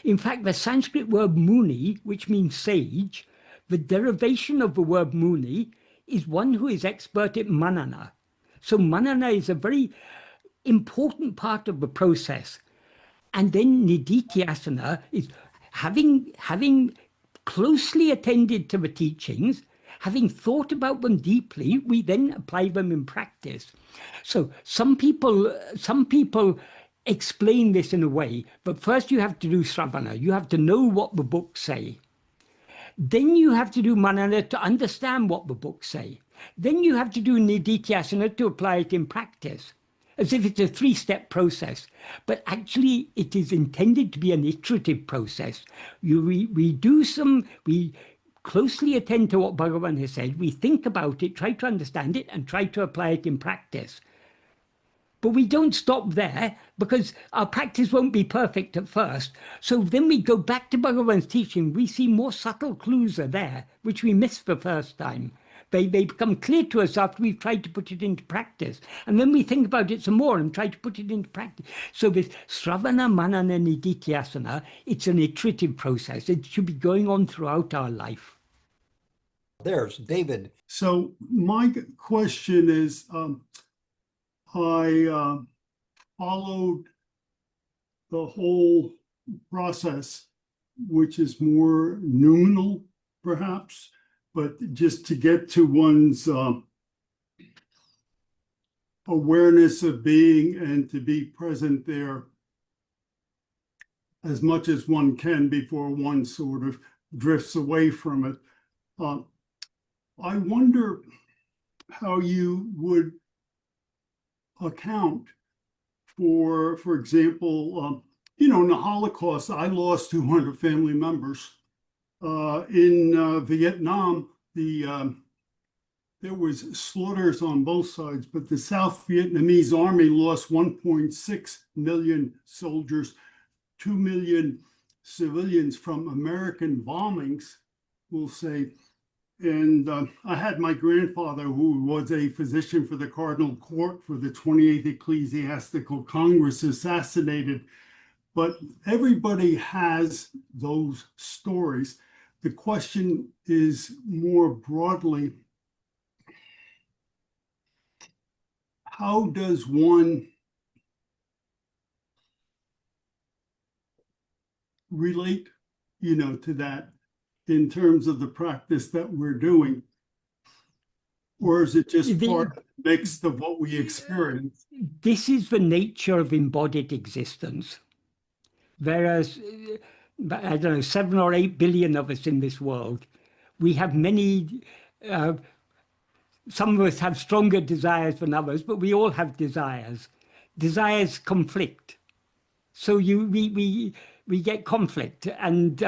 Speaker 2: In fact, the Sanskrit word muni, which means sage, the derivation of the word muni is one who is expert at manana. So manana is a very important part of the process. And then nididhyasana is having closely attended to the teachings, having thought about them deeply, we then apply them in practice. So some people explain this in a way, but first you have to do sravana. You have to know what the books say. Then you have to do manana to understand what the books say. Then you have to do nididhyasana to apply it in practice, as if it's a three-step process. But actually, it is intended to be an iterative process. We closely attend to what Bhagavan has said, we think about it, try to understand it, and try to apply it in practice. But we don't stop there, because our practice won't be perfect at first. So then we go back to Bhagavan's teaching. We see more subtle clues are there, which we missed the first time. They become clear to us after we've tried to put it into practice. And then we think about it some more and try to put it into practice. So this Sravana, Manana, Nididhyasana, it's an iterative process. It should be going on throughout our life.
Speaker 1: There's David.
Speaker 7: So my question is, I followed the whole process, which is more numinal, perhaps, but just to get to one's awareness of being and to be present there as much as one can before one sort of drifts away from it. I wonder how you would account for example, in the Holocaust, I lost 200 family members. In Vietnam, there was slaughters on both sides, but the South Vietnamese army lost 1.6 million soldiers, 2 million civilians from American bombings, we'll say. And I had my grandfather, who was a physician for the Cardinal Court for the 28th Ecclesiastical Congress, assassinated. But everybody has those stories. The question is more broadly, how does one relate, to that in terms of the practice that we're doing? Or is it just part of the mix of what we experience?
Speaker 2: This is the nature of embodied existence. Whereas, I don't know, 7 or 8 billion of us in this world, we have many, some of us have stronger desires than others, but we all have desires. Desires conflict. So we get conflict. And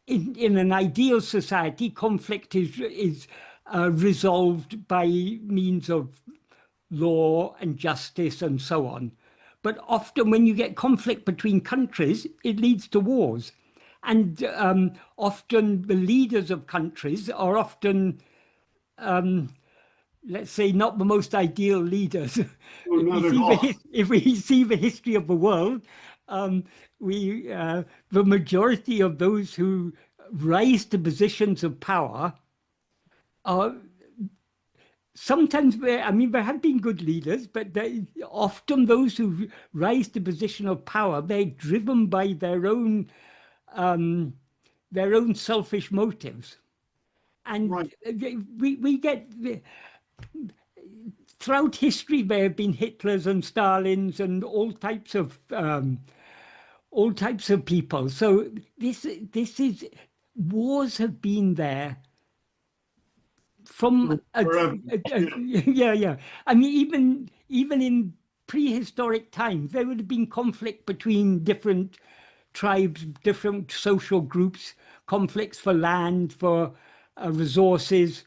Speaker 2: in an ideal society, conflict is resolved by means of law and justice and so on. But often when you get conflict between countries, it leads to wars. And often the leaders of countries are often, let's say, not the most ideal leaders.
Speaker 7: Well, not at all.
Speaker 2: If we see the history of the world, the majority of those who rise to positions of power are sometimes, there have been good leaders, but often those who rise to position of power, they're driven by their own selfish motives. And
Speaker 7: Right.
Speaker 2: we get, throughout history, there have been Hitlers and Stalins and all types of people. So this is, wars have been there from
Speaker 7: Forever.
Speaker 2: yeah. I mean, even in prehistoric times, there would have been conflict between different tribes, different social groups, conflicts for land, for resources.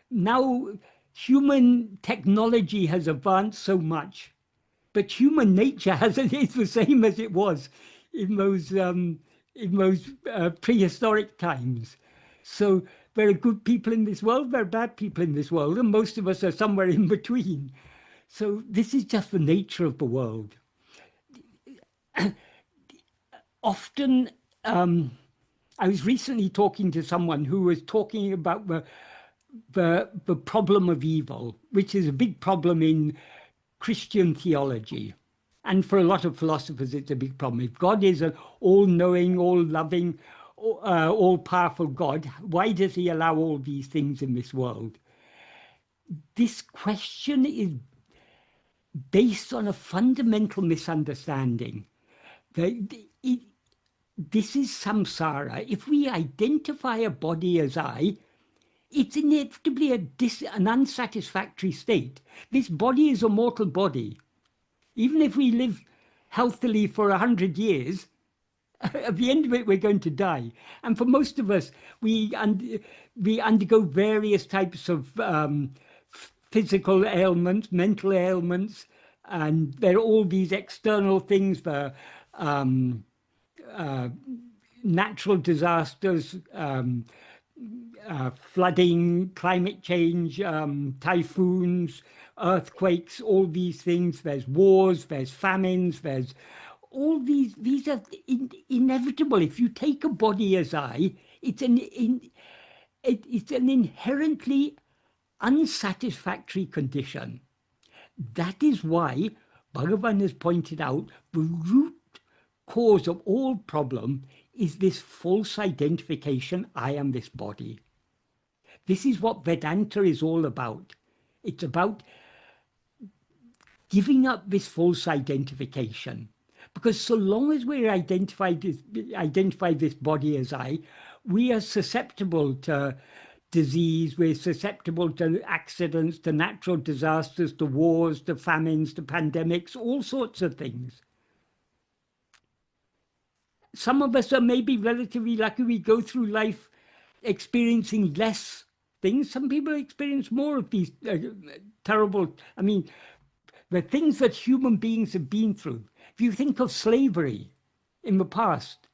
Speaker 2: Now, human technology has advanced so much, but human nature hasn't. It's the same as it was in those prehistoric times. So there are good people in this world, there are bad people in this world, and most of us are somewhere in between. So this is just the nature of the world. Often, I was recently talking to someone who was talking about the problem of evil, which is a big problem in Christian theology. And for a lot of philosophers, it's a big problem. If God is an all-knowing, all-loving, all-powerful God, why does he allow all these things in this world? This question is based on a fundamental misunderstanding. This is samsara. If we identify a body as I, it's inevitably an unsatisfactory state. This body is a mortal body. Even if we live healthily for 100 years, at the end of it, we're going to die. And for most of us, we undergo various types of physical ailments, mental ailments, and there are all these external things, the natural disasters, flooding, climate change, typhoons, earthquakes, all these things. There's wars, there's famines, there's all these are inevitable. If you take a body as I, it's an inherently unsatisfactory condition. That is why Bhagavan has pointed out the root cause of all problem is this false identification, I am this body. This is what Vedanta is all about. It's about giving up this false identification. Because so long as we identify this body as I, we are susceptible to disease, we're susceptible to accidents, to natural disasters, to wars, to famines, to pandemics, all sorts of things. Some of us are maybe relatively lucky. We go through life experiencing less things. Some people experience more of these terrible, I mean, the things that human beings have been through. If you think of slavery in the past,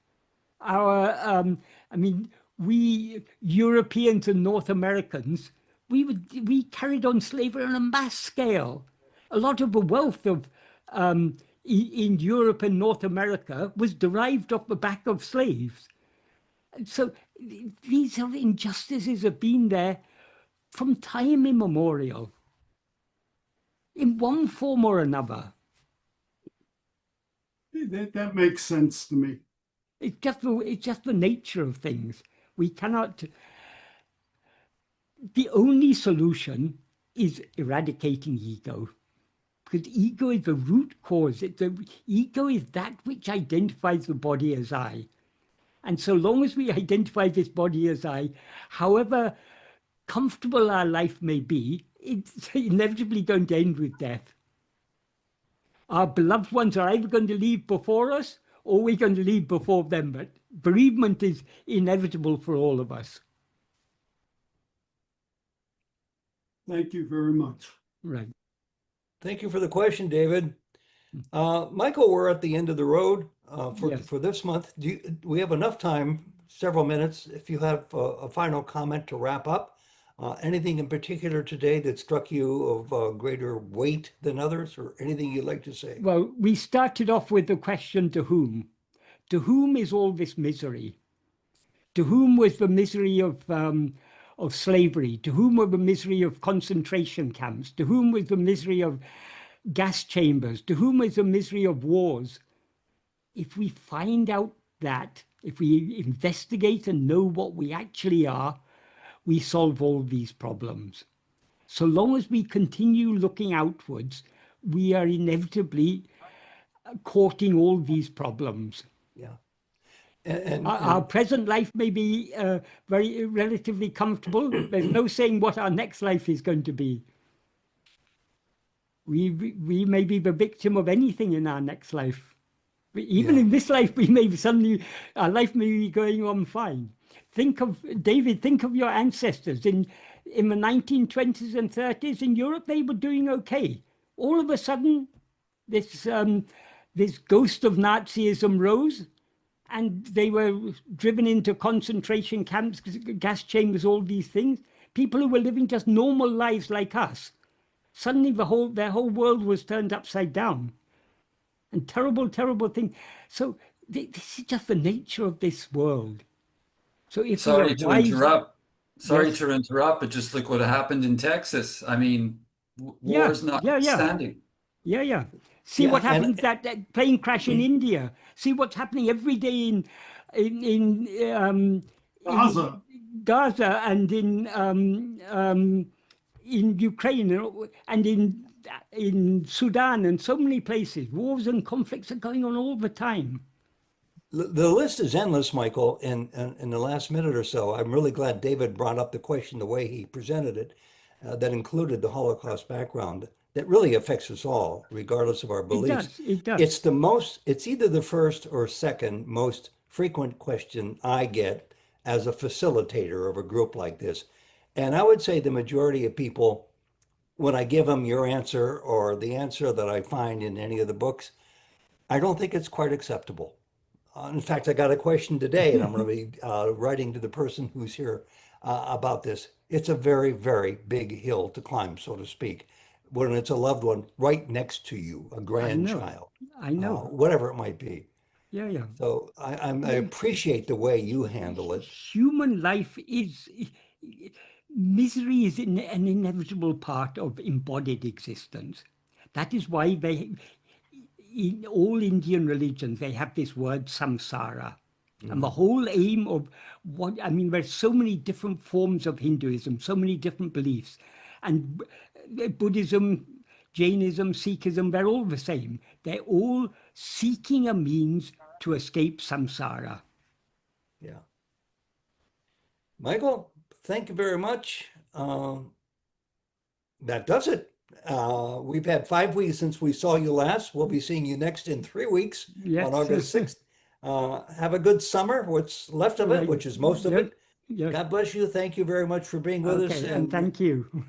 Speaker 2: we Europeans and North Americans, we carried on slavery on a mass scale. A lot of the wealth of in Europe and North America was derived off the back of slaves. So these are injustices have been there from time immemorial, in one form or another.
Speaker 7: That makes sense to me.
Speaker 2: It's just the nature of things. We cannot. The only solution is eradicating ego, because ego is the root cause. Ego is that which identifies the body as I. And so long as we identify this body as I, however comfortable our life may be, it's inevitably going to end with death. Our beloved ones are either going to leave before us or we're going to leave before them, but bereavement is inevitable for all of us.
Speaker 7: Thank you very much.
Speaker 2: Right.
Speaker 1: Thank you for the question, David. Michael, we're at the end of the road
Speaker 2: Yes.
Speaker 1: for this month. We have enough time, several minutes, if you have a final comment to wrap up. Anything in particular today that struck you of greater weight than others, or anything you'd like to say?
Speaker 2: Well, we started off with the question, to whom? To whom is all this misery? To whom was the misery of slavery? To whom were the misery of concentration camps? To whom was the misery of gas chambers? To whom was the misery of wars? If we find out that, if we investigate and know what we actually are, we solve all these problems. So long as we continue looking outwards, we are inevitably courting all these problems.
Speaker 1: Yeah.
Speaker 2: Our present life may be very relatively comfortable. There's no saying what our next life is going to be. We may be the victim of anything in our next life. Even in this life, we may suddenly, our life may be going on fine. Think of, David, think of your ancestors in the 1920s and 30s in Europe. They were doing okay. All of a sudden, this ghost of Nazism rose, and they were driven into concentration camps, gas chambers, all these things. People who were living just normal lives like us, suddenly their whole world was turned upside down. And terrible, terrible thing. So this is just the nature of this world. So if
Speaker 3: Sorry to interrupt. Sorry
Speaker 2: Yes.
Speaker 3: to interrupt, but just look what happened in Texas. I mean, wars notwithstanding.
Speaker 2: Yeah. See what happened, that plane crash in India. See what's happening every day in Gaza and in Ukraine and in Sudan and so many places. Wars and conflicts are going on all the time.
Speaker 1: The list is endless, Michael. In the last minute or so, I'm really glad David brought up the question the way he presented it, that included the Holocaust background that really affects us all, regardless of our beliefs.
Speaker 2: It does.
Speaker 1: It's either the first or second most frequent question I get as a facilitator of a group like this. And I would say the majority of people, when I give them your answer or the answer that I find in any of the books, I don't think it's quite acceptable. In fact, I got a question today, and I'm going to be writing to the person who's here about this. It's a very, very big hill to climb, so to speak, when it's a loved one right next to you, a grandchild.
Speaker 2: I know.
Speaker 1: Whatever it might be.
Speaker 2: Yeah.
Speaker 1: So I appreciate the way you handle it.
Speaker 2: Human life is, misery is an inevitable part of embodied existence. That is why in all Indian religions, they have this word samsara. And the whole aim of there's so many different forms of Hinduism, so many different beliefs. And Buddhism, Jainism, Sikhism, they're all the same. They're all seeking a means to escape samsara.
Speaker 1: Yeah. Michael, thank you very much. That does it. We've had 5 weeks since we saw you last. We'll be seeing you next in 3 weeks on August 6th. Have a good summer, what's left of it, which is most of it.
Speaker 2: Yeah.
Speaker 1: God bless you. Thank you very much for being with us.
Speaker 2: And thank you.